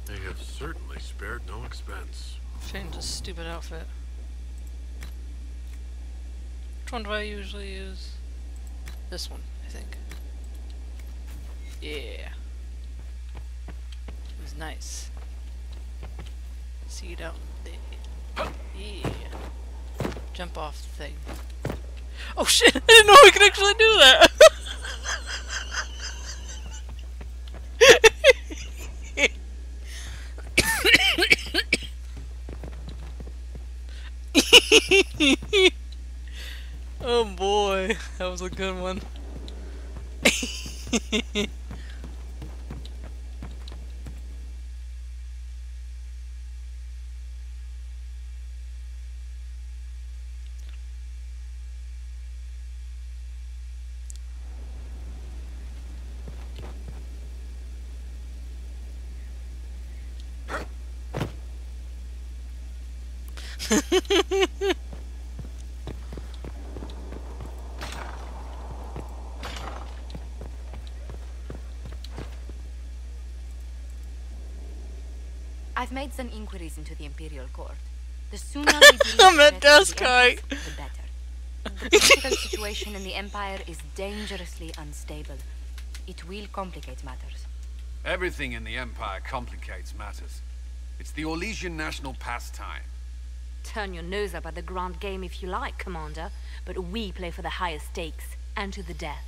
They have certainly spared no expense. Change this stupid outfit. Which one do I usually use? This one, I think. Yeah. It was nice. See it out there. Yeah. Jump off the thing. Oh shit! I didn't know I could actually do that! Oh boy, that was a good one. I've made some inquiries into the Imperial Court. The sooner we deal I'm with at the rest of desk the height. Empress, the better. The political situation in the Empire is dangerously unstable. It will complicate matters. Everything in the Empire complicates matters. It's the Orlesian national pastime. Turn your nose up at the grand game if you like, Commander, but we play for the higher stakes, and to the death.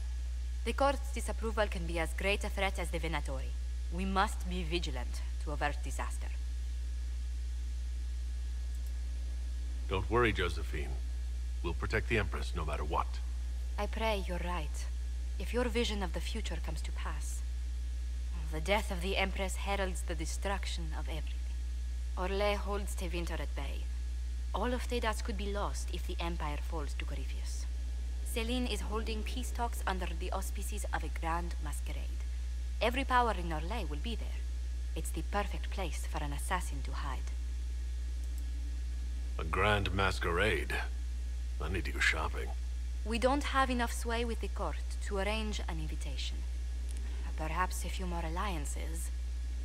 The court's disapproval can be as great a threat as the Venatori. We must be vigilant to avert disaster. Don't worry, Josephine. We'll protect the Empress no matter what. I pray you're right. If your vision of the future comes to pass, the death of the Empress heralds the destruction of everything. Orlais holds Tevinter at bay. All of Thedas could be lost if the Empire falls to Corypheus. Celine is holding peace talks under the auspices of a grand masquerade. Every power in Orlais will be there. It's the perfect place for an assassin to hide. A grand masquerade. I need to go shopping. We don't have enough sway with the court to arrange an invitation. Perhaps a few more alliances.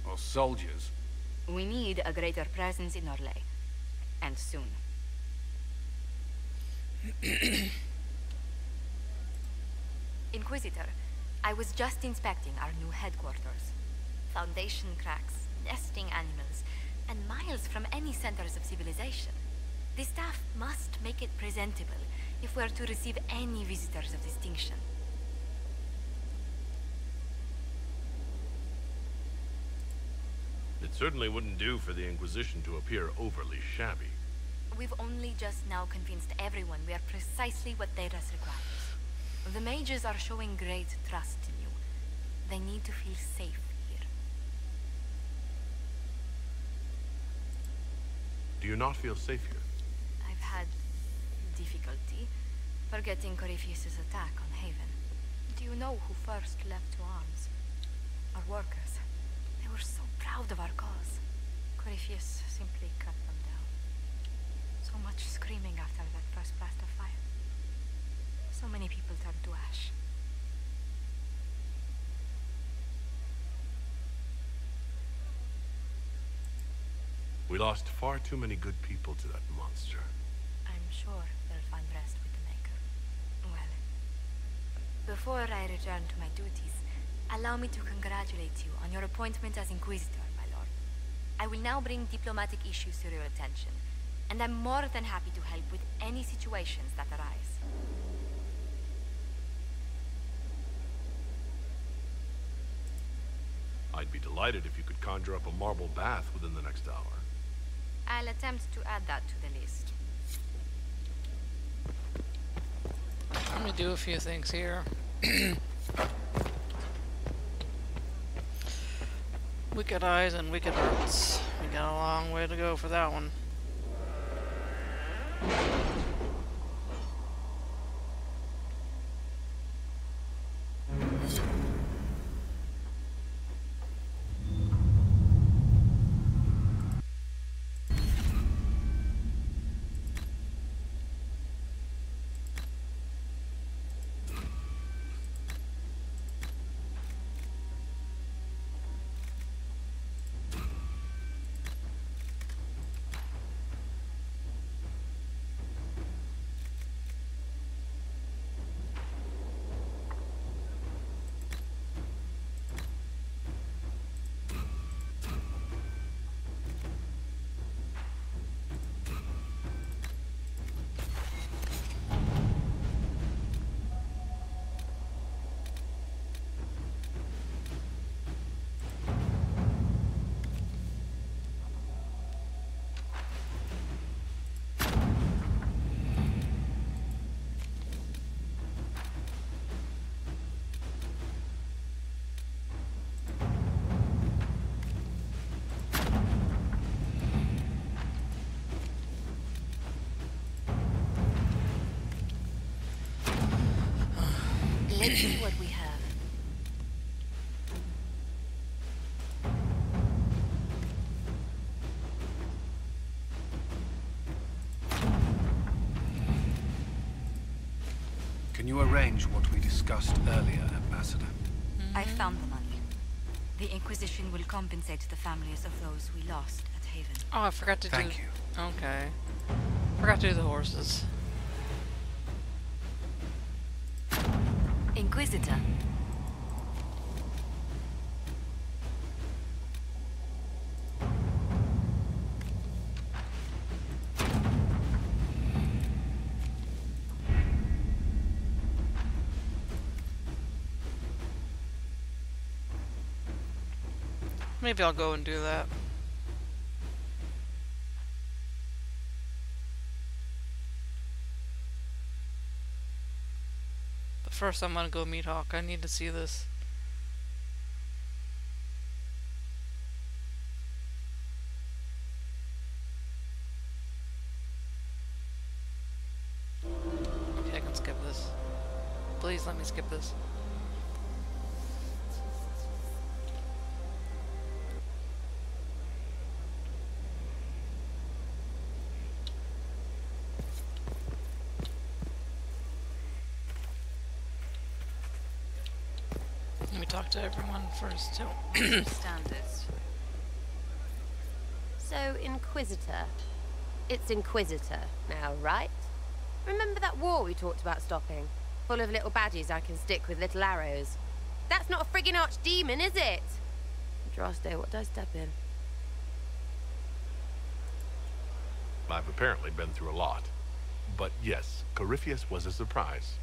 Or soldiers. We need a greater presence in Orlais. And soon. Inquisitor, I was just inspecting our new headquarters. Foundation cracks, nesting animals, and miles from any centers of civilization. The staff must make it presentable if we're to receive any visitors of distinction. It certainly wouldn't do for the Inquisition to appear overly shabby. We've only just now convinced everyone we are precisely what Thedas requires. The mages are showing great trust in you. They need to feel safe here. Do you not feel safe here? I've had difficulty, forgetting Corypheus' attack on Haven. Do you know who first leapt to arms? Our workers. They were so proud of our cause. Corypheus simply cut them down. So much screaming after that first blast of fire. So many people turned to ash. We lost far too many good people to that monster. I'm sure they'll find rest with the Maker. Well, before I return to my duties, allow me to congratulate you on your appointment as Inquisitor, my lord. I will now bring diplomatic issues to your attention, and I'm more than happy to help with any situations that arise. I'd be delighted if you could conjure up a marble bath within the next hour. I'll attempt to add that to the list. Let me do a few things here. Wicked eyes and wicked hearts. We got a long way to go for that one. Let's see what we have. Can you arrange what we discussed earlier, Ambassador? I found the money. The Inquisition will compensate the families of those we lost at Haven. Oh, I forgot to Thank you. Okay. Forgot to do the horses. Inquisitor. Maybe I'll go and do that. But first I'm gonna go meet Hawk. I need to see this. Okay, I can skip this. Please let me skip this. Let me talk to everyone first, too. Standards. So, Inquisitor. It's Inquisitor now, right? Remember that war we talked about stopping? Full of little baddies I can stick with little arrows. That's not a friggin' archdemon, is it? Droste, what did I step in? I've apparently been through a lot. But yes, Corypheus was a surprise.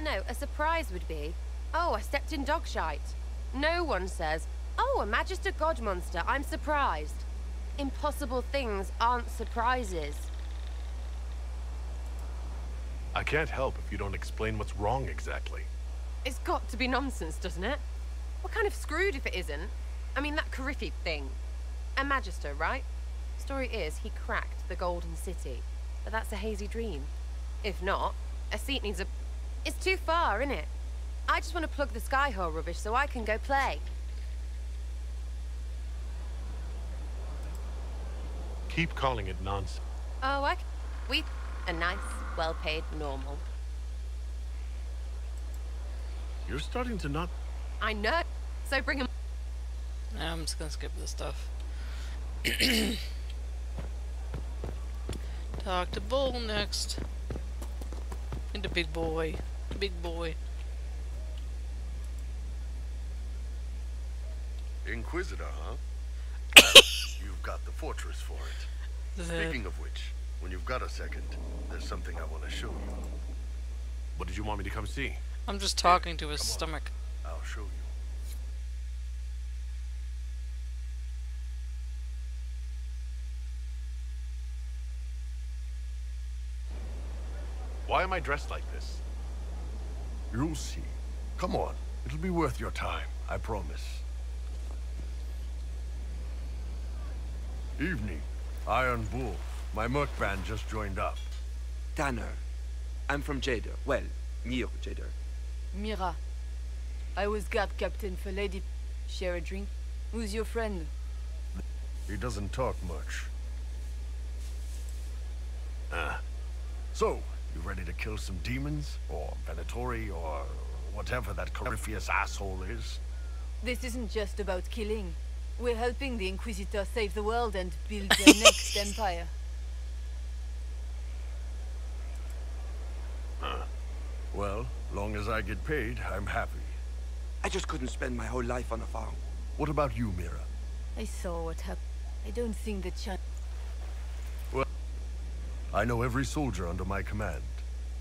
No, a surprise would be, oh, I stepped in dog shite. No one says, oh, a Magister God monster, I'm surprised. Impossible things aren't surprises. I can't help if you don't explain what's wrong exactly. It's got to be nonsense, doesn't it? What kind of screwed if it isn't? I mean, that Corypheus thing. A Magister, right? Story is, he cracked the Golden City. But that's a hazy dream. If not, a seat needs a... It's too far, isn't it? I just want to plug the Skyhole rubbish so I can go play. Keep calling it nonsense. Oh, we... A nice, well-paid normal. You're starting to not... I know. So bring him... I'm just gonna skip this stuff. Talk to Bull next. And the big boy. Big boy. Inquisitor, huh? You've got the fortress for it. Speaking of which, when you've got a second, there's something I want to show you. What did you want me to come see? I'm just talking to his stomach. I'll show you. Why am I dressed like this? You'll see. Come on. It'll be worth your time, I promise. Evening. Iron Bull. My merc band just joined up. Tanner. I'm from Jader. Well, near Jader. Mira. I was guard captain for Lady... Share a drink? Who's your friend? He doesn't talk much. So, you ready to kill some demons? Or Venatori? Or whatever that Corypheus asshole is? This isn't just about killing. We're helping the Inquisitor save the world and build the next empire. Well, long as I get paid, I'm happy. I just couldn't spend my whole life on a farm. What about you, Mira? I saw what happened. I don't think the Well, I know every soldier under my command.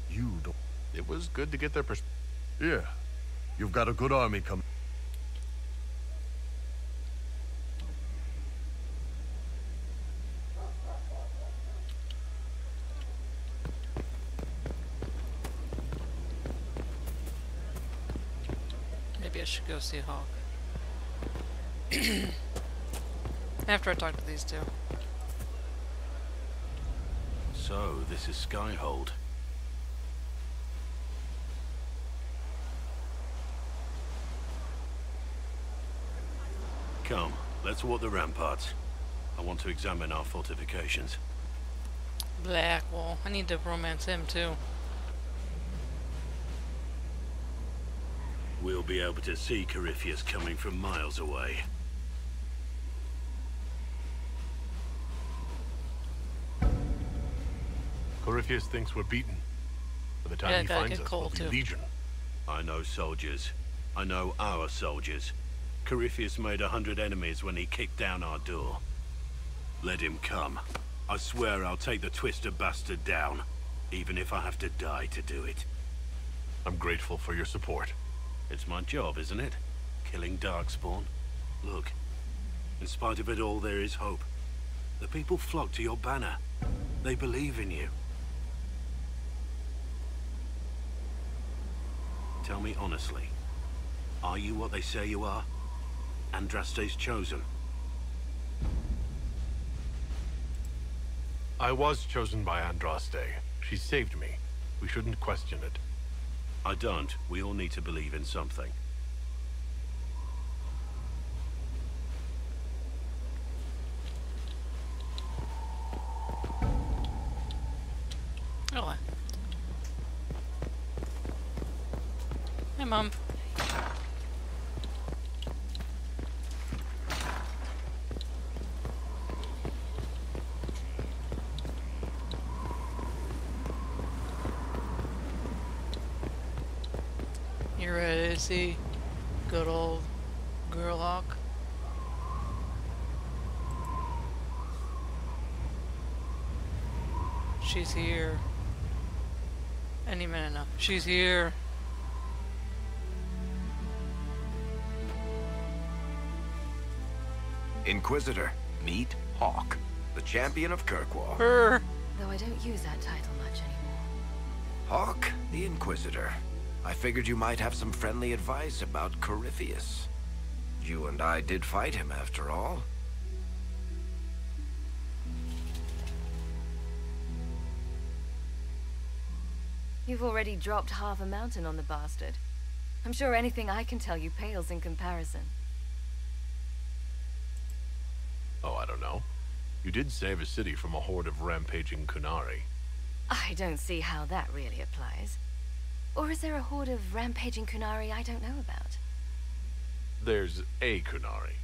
You don't. It was good to get their perspective. Yeah. You've got a good army coming. Maybe I should go see Hawk. After I talk to these two. So, this is Skyhold. Come, let's walk the ramparts. I want to examine our fortifications. Blackwall. I need to romance him too. We'll be able to see Corypheus coming from miles away. Corypheus thinks we're beaten. By the time he finds us, we'll be legion. I know soldiers. I know our soldiers. Corypheus made 100 enemies when he kicked down our door. Let him come. I swear I'll take the twisted bastard down, even if I have to die to do it. I'm grateful for your support. It's my job, isn't it? Killing Darkspawn. Look, in spite of it all, there is hope. The people flock to your banner. They believe in you. Tell me honestly, are you what they say you are? Andraste's chosen? I was chosen by Andraste. She saved me. We shouldn't question it. I don't. We all need to believe in something. Oh. Hey, Mom. You ready to see good old Girl Hawk? She's here. Any minute now. She's here. Inquisitor, meet Hawk, the champion of Kirkwall. Her. Though I don't use that title much anymore. Hawk, the Inquisitor. I figured you might have some friendly advice about Corypheus. You and I did fight him, after all. You've already dropped half a mountain on the bastard. I'm sure anything I can tell you pales in comparison. Oh, I don't know. You did save a city from a horde of rampaging Kunari. I don't see how that really applies. Or is there a horde of rampaging Kunari I don't know about? There's a Kunari.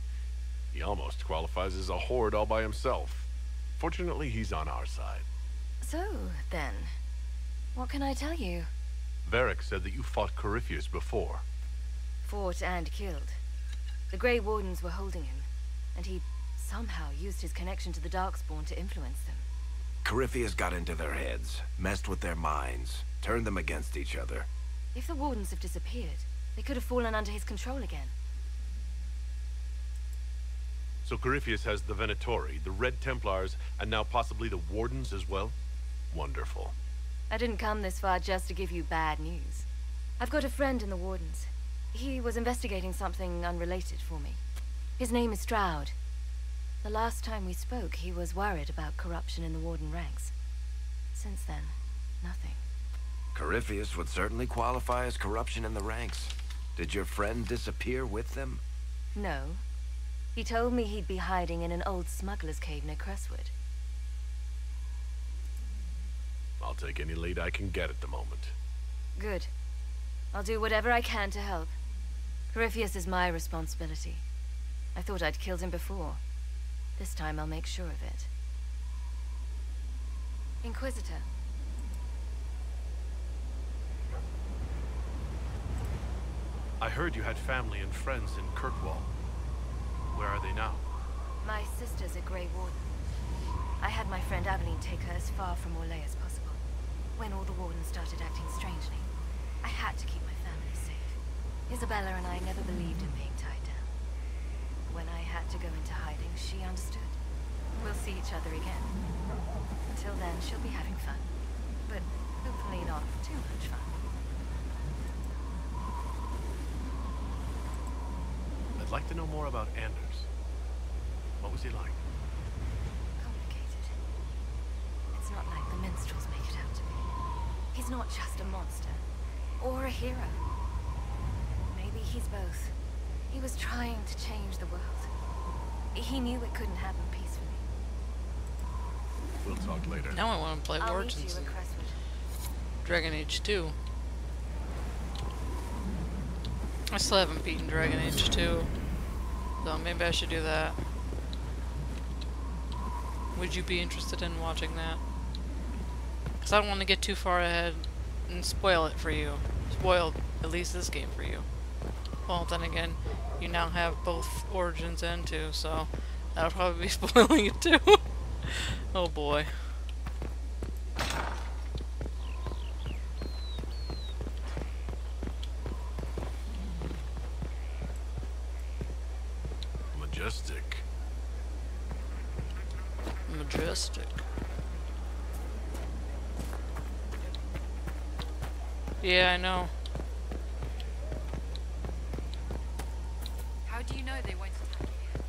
He almost qualifies as a horde all by himself. Fortunately, he's on our side. So, then, what can I tell you? Varric said that you fought Corypheus before. Fought and killed. The Grey Wardens were holding him, and he somehow used his connection to the Darkspawn to influence them. Corypheus got into their heads, messed with their minds, turned them against each other. If the Wardens have disappeared, they could have fallen under his control again. So Corypheus has the Venatori, the Red Templars, and now possibly the Wardens as well? Wonderful. I didn't come this far just to give you bad news. I've got a friend in the Wardens. He was investigating something unrelated for me. His name is Stroud. The last time we spoke, he was worried about corruption in the Warden ranks. Since then, nothing. Corypheus would certainly qualify as corruption in the ranks. Did your friend disappear with them? No. He told me he'd be hiding in an old smuggler's cave near Crestwood. I'll take any lead I can get at the moment. Good. I'll do whatever I can to help. Corypheus is my responsibility. I thought I'd killed him before. This time I'll make sure of it. Inquisitor. I heard you had family and friends in Kirkwall. Where are they now? My sister's a Grey Warden. I had my friend Aveline take her as far from Orlais as possible. When all the Wardens started acting strangely, I had to keep my family safe. Isabella and I never believed in being tied down. When I had to go into hiding, she understood. We'll see each other again. Until then, she'll be having fun. But hopefully not too much fun. I'd like to know more about Anders. What was he like? Complicated. It's not like the minstrels make it out to be. He's not just a monster. Or a hero. Maybe he's both. He was trying to change the world. He knew it couldn't happen peacefully. We'll talk later. Now I want to play Origins. Dragon Age 2. I still haven't beaten Dragon Age 2. So maybe I should do that. Would you be interested in watching that? Because I don't want to get too far ahead and spoil it for you. Spoil at least this game for you. Well, then again, you now have both Origins and 2, so that'll probably be spoiling it too. Oh boy. Majestic. Majestic. Yeah, I know. How do you know they won't attack here?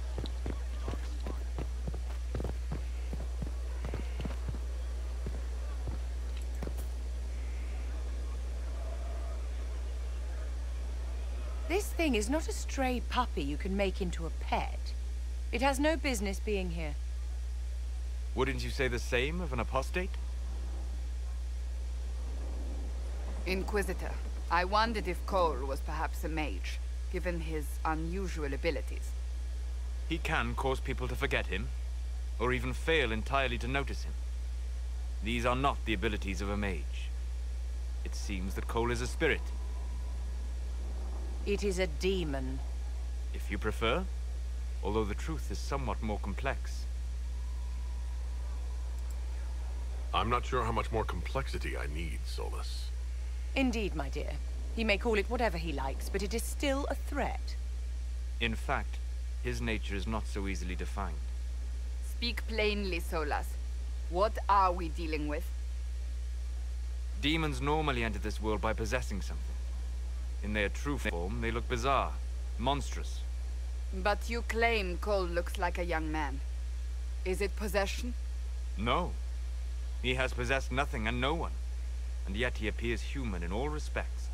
This thing is not a stray puppy you can make into a pet. It has no business being here. Wouldn't you say the same of an apostate? Inquisitor, I wondered if Cole was perhaps a mage, given his unusual abilities. He can cause people to forget him, or even fail entirely to notice him. These are not the abilities of a mage. It seems that Cole is a spirit. It is a demon. If you prefer, although the truth is somewhat more complex. I'm not sure how much more complexity I need, Solus. Indeed, my dear. He may call it whatever he likes, but it is still a threat. In fact, his nature is not so easily defined. Speak plainly, Solas. What are we dealing with? Demons normally enter this world by possessing something. In their true form, they look bizarre, monstrous. But you claim Cole looks like a young man. Is it possession? No. He has possessed nothing and no one. and yet he appears human in all respects.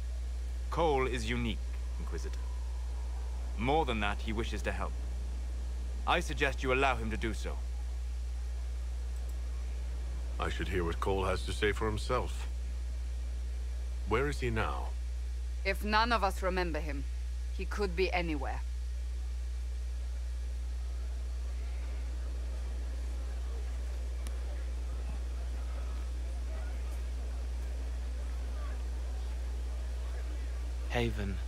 Cole is unique, Inquisitor. More than that, he wishes to help. I suggest you allow him to do so. I should hear what Cole has to say for himself. Where is he now? If none of us remember him, he could be anywhere. Haven.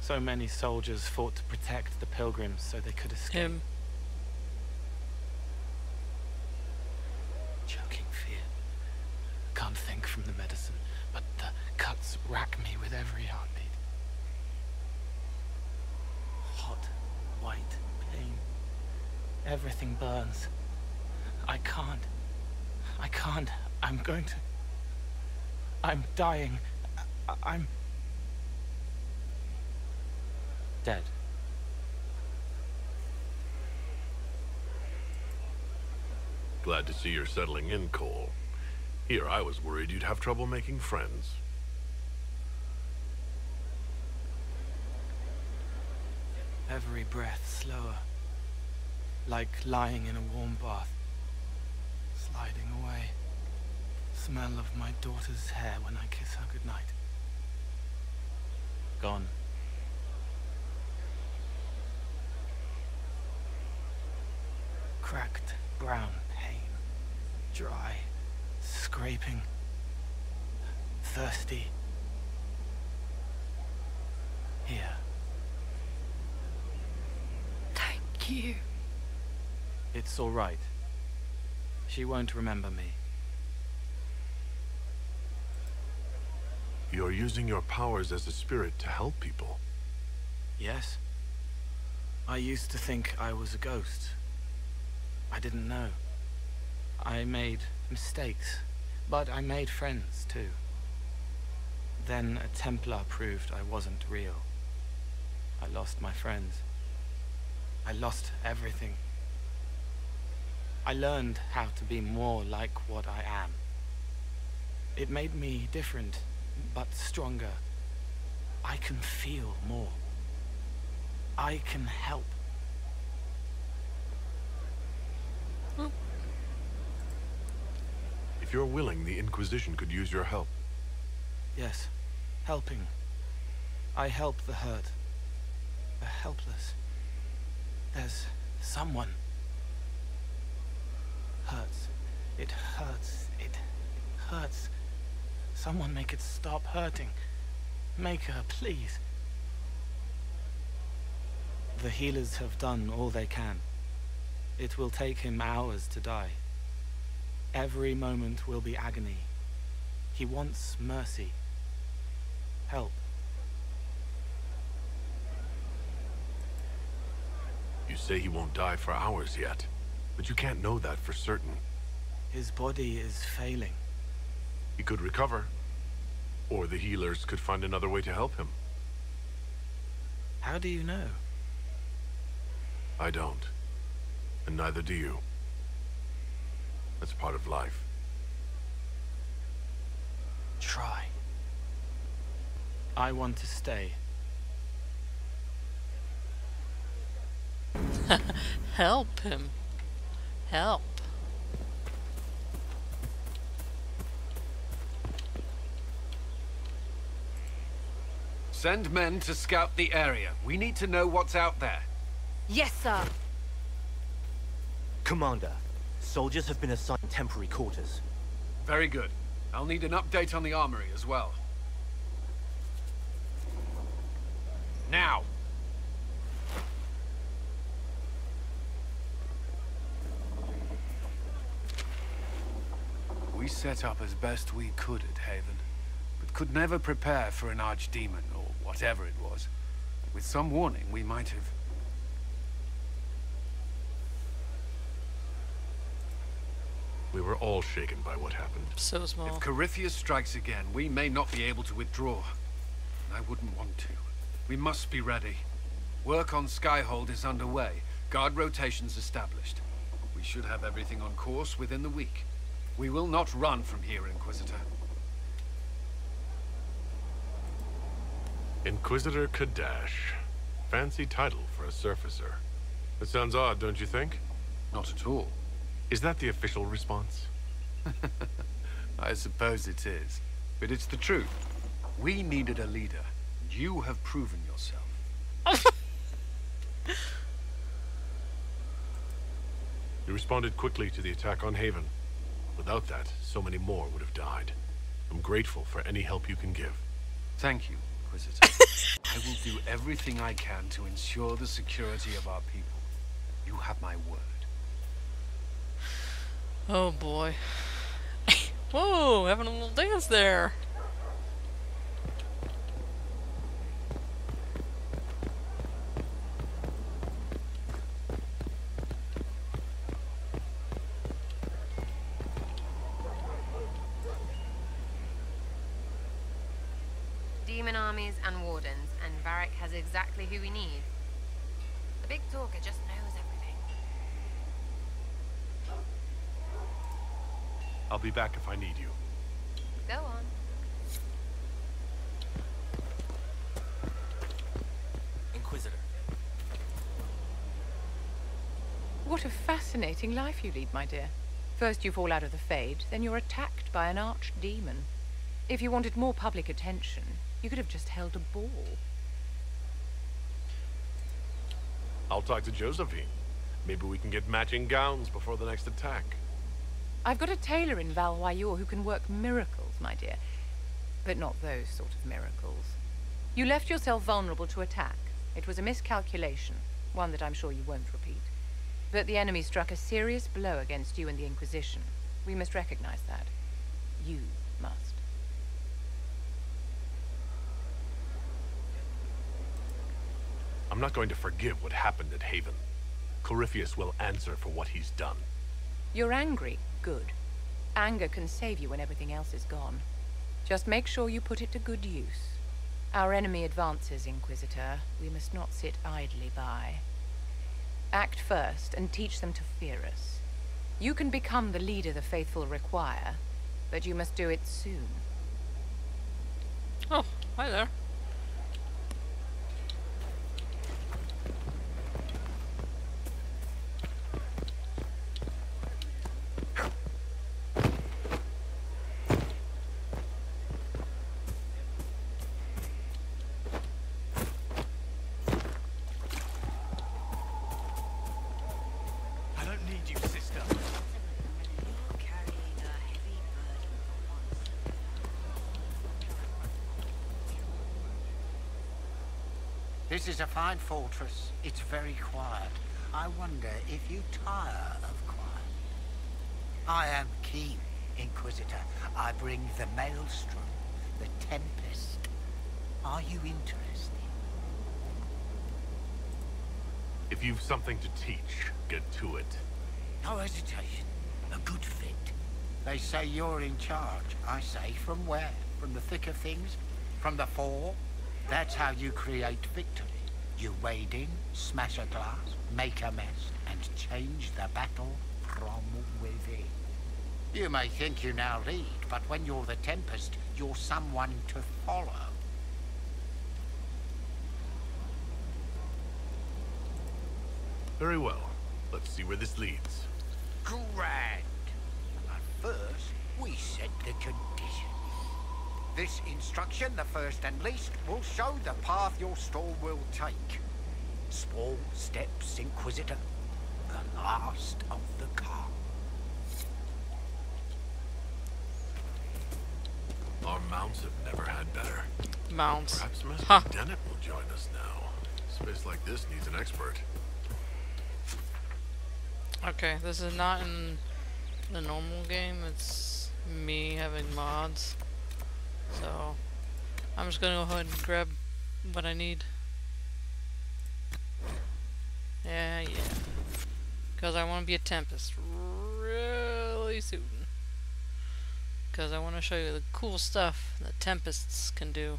So many soldiers fought to protect the pilgrims so they could escape. Him. Choking fear. Can't think from the medicine, but the cuts rack me with every heartbeat. Hot, white pain. Everything burns. I can't. I'm going to... I'm dying. I'm... dead. Glad to see you're settling in, Cole. Here, I was worried you'd have trouble making friends. Every breath slower. Like lying in a warm bath. Sliding away. Smell of my daughter's hair when I kiss her goodnight. Gone. Cracked brown pain. Dry. Scraping. Thirsty. Here. Thank you. It's all right. She won't remember me. You're using your powers as a spirit to help people. Yes? I used to think I was a ghost. I didn't know. I made mistakes, but I made friends too. Then a Templar proved I wasn't real. I lost my friends. I lost everything. I learned how to be more like what I am. It made me different, but stronger. I can feel more. I can help. If you're willing, the Inquisition could use your help. Yes, helping. I help the hurt, the helpless. There's someone. Hurts. It hurts. It hurts. Someone make it stop hurting. Make her, please. The healers have done all they can. It will take him hours to die. Every moment will be agony. He wants mercy. Help. You say he won't die for hours yet, but you can't know that for certain. His body is failing. He could recover, or the healers could find another way to help him. How do you know? I don't, and neither do you. That's part of life. Try. I want to stay. Help him. Help. Send men to scout the area. We need to know what's out there. Yes, sir. Commander, soldiers have been assigned temporary quarters. Very good. I'll need an update on the armory as well. Now! We set up as best we could at Haven, but could never prepare for an archdemon, or whatever it was. With some warning, we might have... We were all shaken by what happened. So small. If Corypheus strikes again, we may not be able to withdraw. I wouldn't want to. We must be ready. Work on Skyhold is underway. Guard rotations established. We should have everything on course within the week. We will not run from here, Inquisitor. Inquisitor Kadash. Fancy title for a surfacer. It sounds odd, don't you think? Not at all. Is that the official response? I suppose it is. But it's the truth. We needed a leader. And you have proven yourself. You responded quickly to the attack on Haven. Without that, so many more would have died. I'm grateful for any help you can give. Thank you, Inquisitor. I will do everything I can to ensure the security of our people. You have my word. Oh boy. Whoa, having a little dance there. Demon armies and wardens, and Varric has exactly who we need. The big talker just knows everything. I'll be back if I need you. Go on. Inquisitor. What a fascinating life you lead, my dear. First you fall out of the Fade, then you're attacked by an archdemon. If you wanted more public attention, you could have just held a ball. I'll talk to Josephine. Maybe we can get matching gowns before the next attack. I've got a tailor in Valwayor who can work miracles, my dear. But not those sort of miracles. You left yourself vulnerable to attack. It was a miscalculation, one that I'm sure you won't repeat. But the enemy struck a serious blow against you and the Inquisition. We must recognize that. You must. I'm not going to forgive what happened at Haven. Corypheus will answer for what he's done. You're angry. Good. Anger can save you when everything else is gone. Just make sure you put it to good use. Our enemy advances, Inquisitor. We must not sit idly by. Act first and teach them to fear us. You can become the leader the faithful require, but you must do it soon. Oh, hi there. This is a fine fortress. It's very quiet. I wonder if you tire of quiet. I am keen, Inquisitor. I bring the Maelstrom, the Tempest. Are you interested? If you've something to teach, get to it. No hesitation. A good fit. They say you're in charge. I say, from where? From the thick of things? From the fore? That's how you create victory. You wade in, smash a glass, make a mess, and change the battle from within. You may think you now lead, but when you're the Tempest, you're someone to follow. Very well. Let's see where this leads. Grand. But first, we set the conditions. This instruction, the first and least, will show the path your stall will take. Small steps, Inquisitor. The last of the car. Our mounts have never had better. Mounts. Perhaps Master Dennett will join us now. Space like this needs an expert. Okay, this is not in the normal game. It's me having mods. So, I'm just gonna go ahead and grab what I need. Yeah. Because I want to be a Tempest really soon. Because I want to show you the cool stuff that Tempests can do.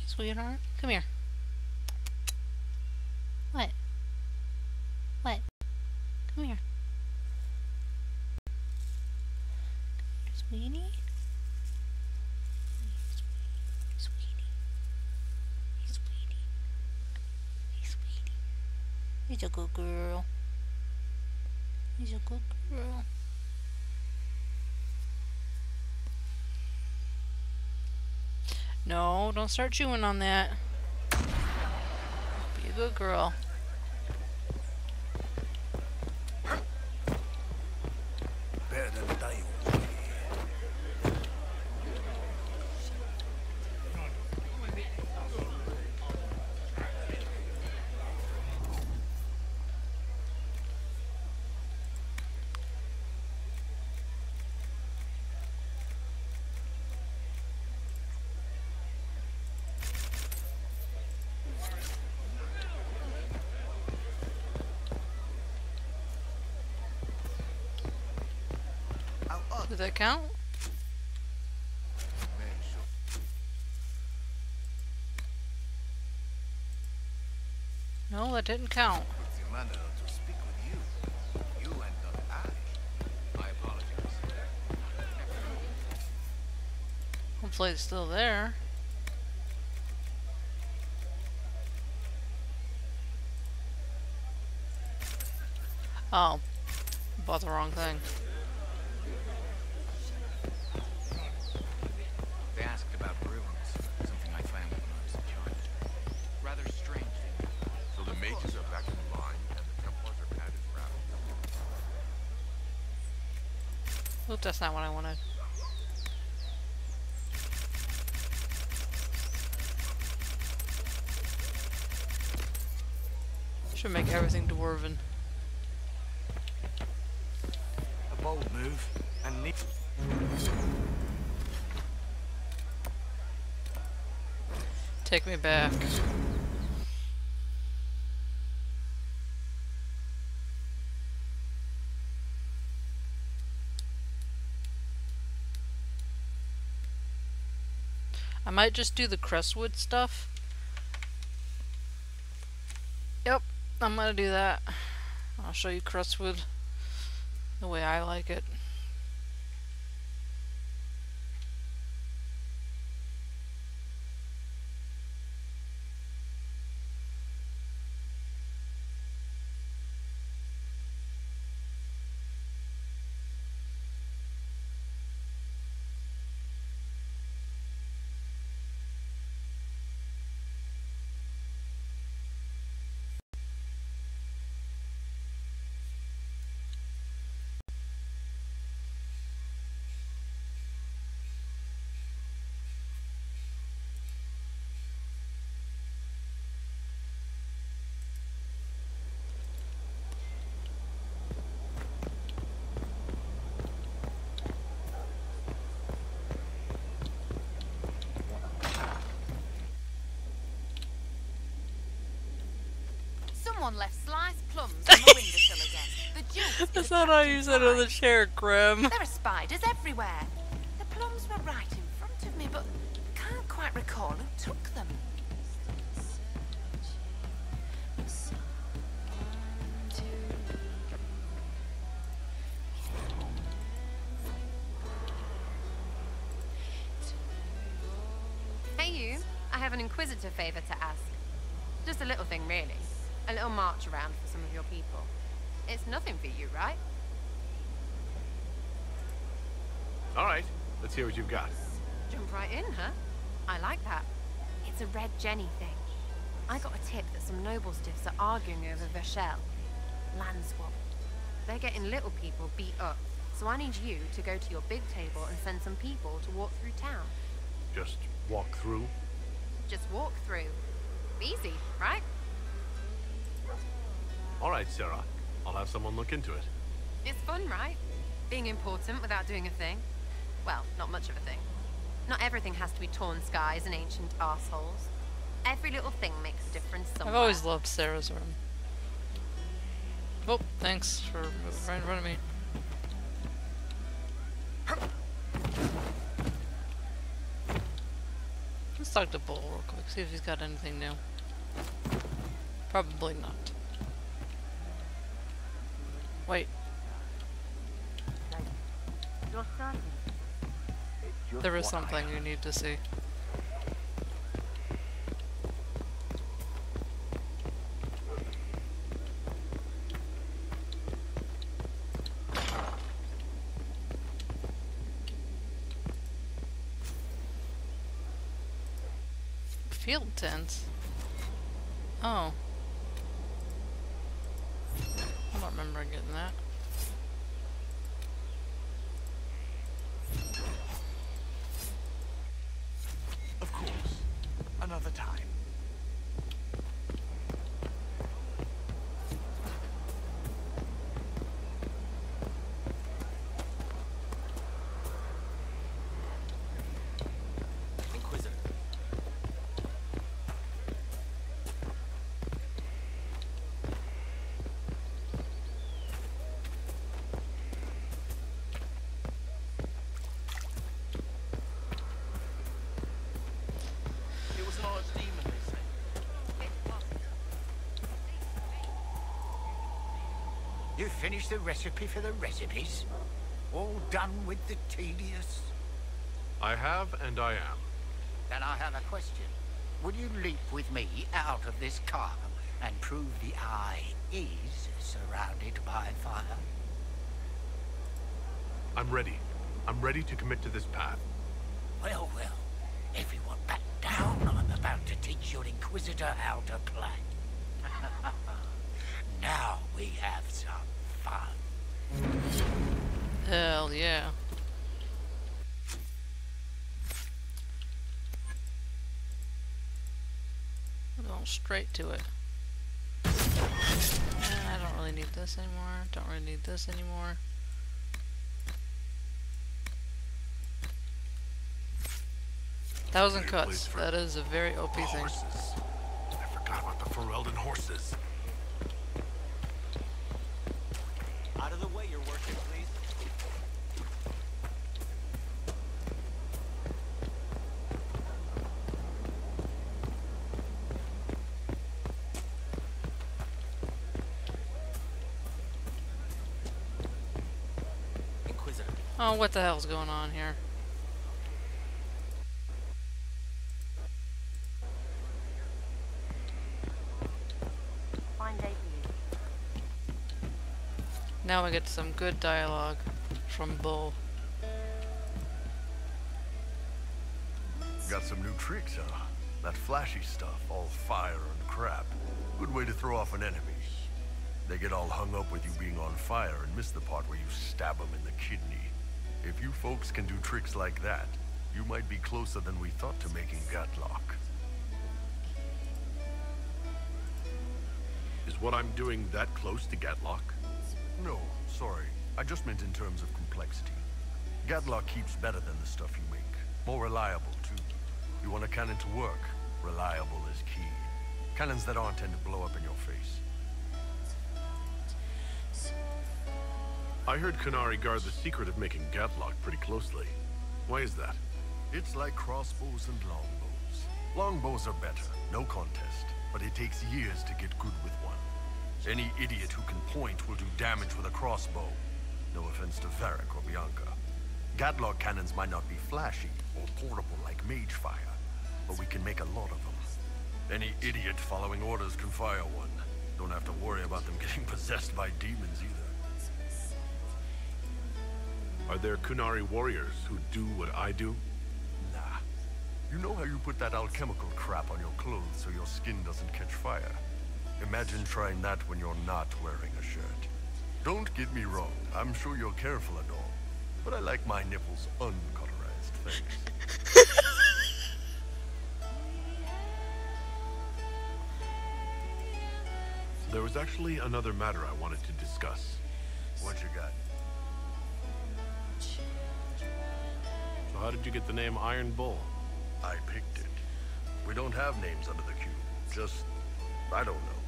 Sweetheart, come here. What? What? Come here. Sweetie? Sweetie. Hey, sweetie. Hey, sweetie. He's a good girl. He's a good girl. No, don't start chewing on that. Be a good girl. Better than die. Did that count? No, that didn't count. Hopefully it's still there. Oh, bought the wrong thing. They asked about ruins, something I found when I was a child. Rather strange. So the mages are back in line, and the Templars are padded rattled. Oop, that's not what I wanted. Should make everything dwarven. A bold move, and neat. Take me back. I might just do the crestwood stuff. Yep, I'm gonna do that. I'll show you crestwood the way I like it. Someone left sliced plums on the windowsill again. The juice. That's not how you said on the chair, Grim. There are spiders everywhere. The plums were right in front of me, but can't quite recall who took them. Hey you, I have an inquisitor favor to ask. Just a little thing really. A little march around for some of your people. It's nothing for you, right? Alright, let's hear what you've got. Jump right in, huh? I like that. It's a Red Jenny thing. I got a tip that some noble stiffs are arguing over Verschel. Land swap. They're getting little people beat up. So I need you to go to your big table and send some people to walk through town. Just walk through? Just walk through. Easy, right? Alright, Sarah. I'll have someone look into it. It's fun, right? Being important without doing a thing. Well, not much of a thing. Not everything has to be torn skies and ancient arseholes. Every little thing makes a difference somewhere. I've always loved Sarah's room. Oh, thanks for moving right in front of me. What's talk to Bull real quick, see if he's got anything new. Probably not. Wait. There is something you need to see. Field tents? Oh. I don't remember getting that. Of course. Another time. Inquisitor. It was an odd demon, they say. You finished the recipe for the recipes? All done with the tedious? I have, and I am. Then I have a question. Will you leap with me out of this car and prove the eye is surrounded by fire? I'm ready. I'm ready to commit to this path. Well, well. Everyone back down. I'm about to teach your Inquisitor how to play. Now we have some fun. Hell yeah. We're going straight to it. I don't really need this anymore. Don't really need this anymore. Thousand cuts. That is a very OP thing. Horses. I forgot about the Ferelden horses. Out of the way, your worship, please. Inquisitor. Oh, what the hell's going on here? Now we get some good dialogue from Bull. Got some new tricks, huh? That flashy stuff, all fire and crap. Good way to throw off an enemy. They get all hung up with you being on fire and miss the part where you stab them in the kidney. If you folks can do tricks like that, you might be closer than we thought to making Gatlock. Is what I'm doing that close to Gatlock? No, sorry. I just meant in terms of complexity. Gatlock keeps better than the stuff you make. More reliable, too. You want a cannon to work, reliable is key. Cannons that aren't tend to blow up in your face. I heard Kunari guard the secret of making Gatlock pretty closely. Why is that? It's like crossbows and longbows. Longbows are better, no contest. But it takes years to get good with one. Any idiot who can point will do damage with a crossbow. No offense to Varric or Bianca. Gatlock cannons might not be flashy or portable like mage fire, but we can make a lot of them. Any idiot following orders can fire one. Don't have to worry about them getting possessed by demons either. Are there Kunari warriors who do what I do? Nah. You know how you put that alchemical crap on your clothes so your skin doesn't catch fire? Imagine trying that when you're not wearing a shirt. Don't get me wrong, I'm sure you're careful and all, but I like my nipples uncauterized, thanks. There was actually another matter I wanted to discuss. What you got? So how did you get the name Iron Bull? I picked it. We don't have names under the cube. Just, I don't know,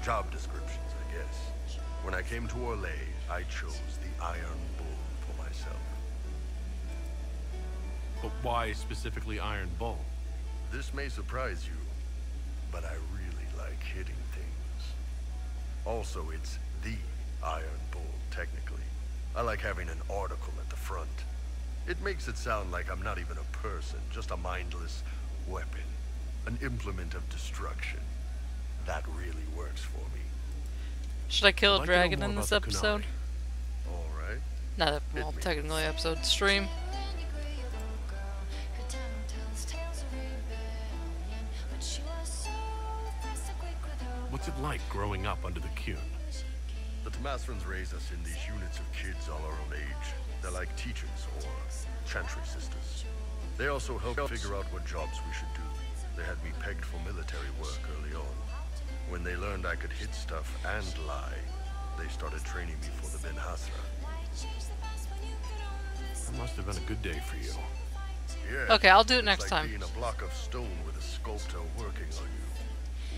job descriptions, I guess. When I came to Orlais, I chose the Iron Bull for myself. But why specifically Iron Bull? This may surprise you, but I really like hitting things. Also, it's the Iron Bull, technically. I like having an article at the front. It makes it sound like I'm not even a person, just a mindless weapon. An implement of destruction. That really works for me. Should I kill a dragon in this episode? Alright. Not a, well, technically episode stream. What's it like growing up under the Qun? The Tomasrans raise us in these units of kids all our own age. They're like teachers or chantry sisters. They also help figure out what jobs we should do. They had me pegged for military work early on. When they learned I could hit stuff and lie, they started training me for the Ben Hasra. That must have been a good day for you. Yeah. Okay, I'll do it it's next like time. Being a block of stone with a sculptor working on you.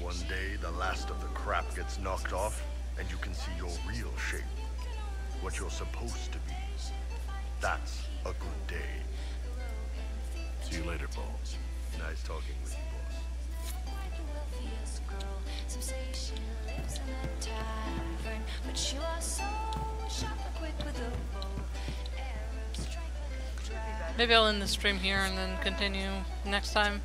One day, the last of the crap gets knocked off, and you can see your real shape. What you're supposed to be. That's a good day. See you later, Paul. Nice talking with you, Maybe I'll end the stream here and then continue next time.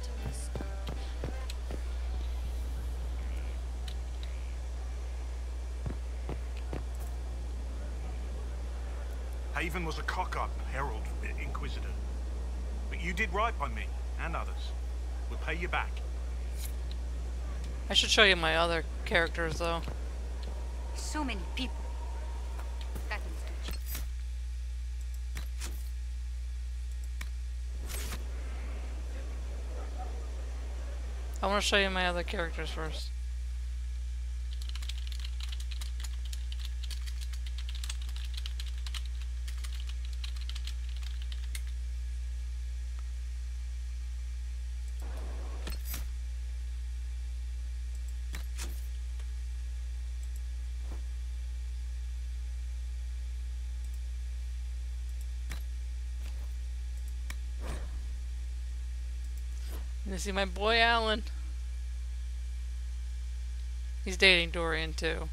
Haven was a cock-up, herald, inquisitor. But you did right by me, and others. We'll pay you back. I should show you my other characters, though. So many people. That is good. I want to show you my other characters first. You see my boy Alan. He's dating Dorian too.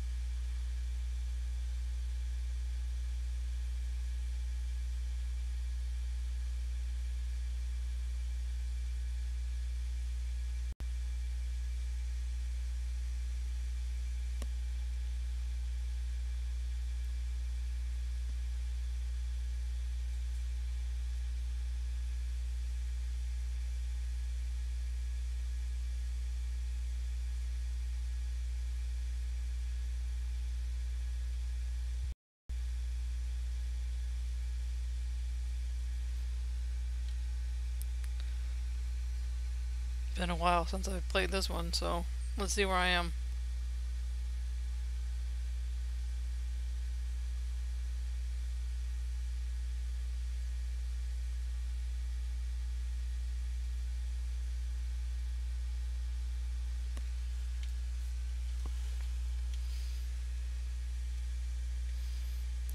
Been a while since I've played this one, so let's see where I am.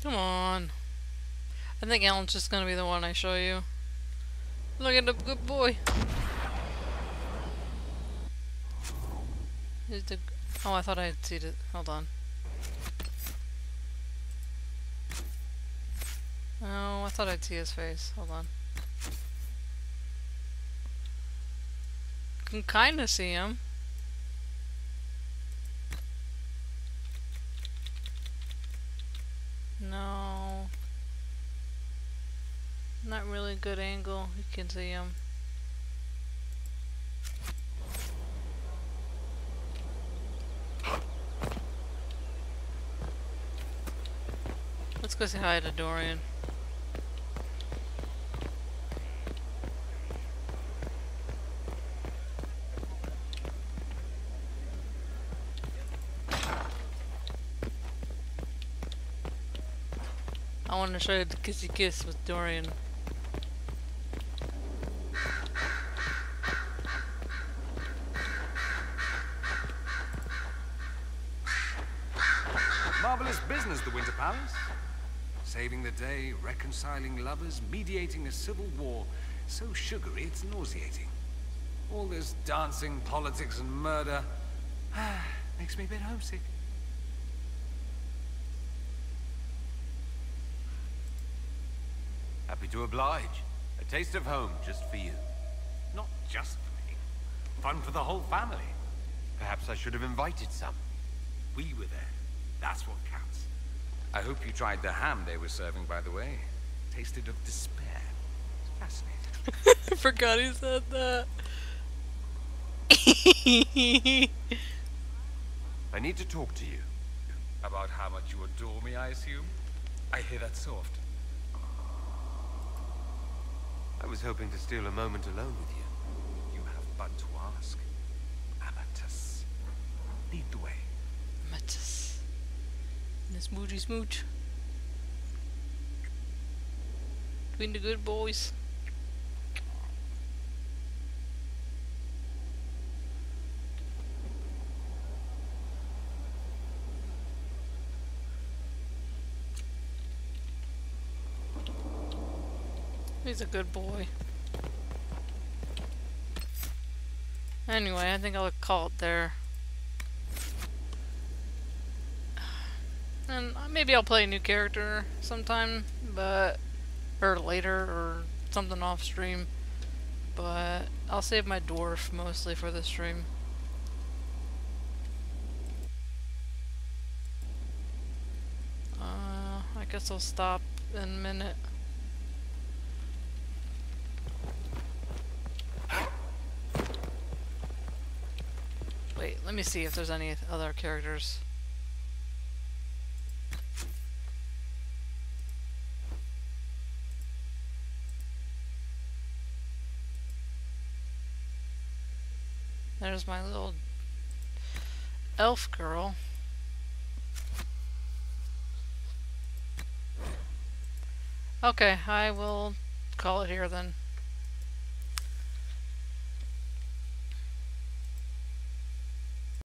Come on. I think Alan's just gonna be the one I show you. Look at the good boy. Here's the... Oh, I thought I had seen it. Hold on. Oh, I thought I'd see his face. Hold on. Can kinda see him. No. Not really good angle. You can see him. Let's go say hi to Dorian. I want to show you the kissy kiss with Dorian. Marvelous business, the Winter Palace. Saving the day, reconciling lovers, mediating a civil war. So sugary it's nauseating. All this dancing, politics, and murder makes me a bit homesick. Happy to oblige. A taste of home just for you. Not just for me. Fun for the whole family. Perhaps I should have invited some. We were there. That's what counts. I hope you tried the ham they were serving, by the way. Tasted of despair. It's fascinating. I forgot he said that. I need to talk to you. About how much you adore me, I assume? I hear that soft. I was hoping to steal a moment alone with you. You have but to ask. Amatus. Lead the way. Amatus. And the smoochy smooch. Between the good boys. He's a good boy. Anyway, I think I'll call it there. And maybe I'll play a new character sometime, but or later, or something off stream. But I'll save my dwarf mostly for the stream. I guess I'll stop in a minute. Wait, let me see if there's any other characters. There's my little elf girl. Okay, I will call it here then.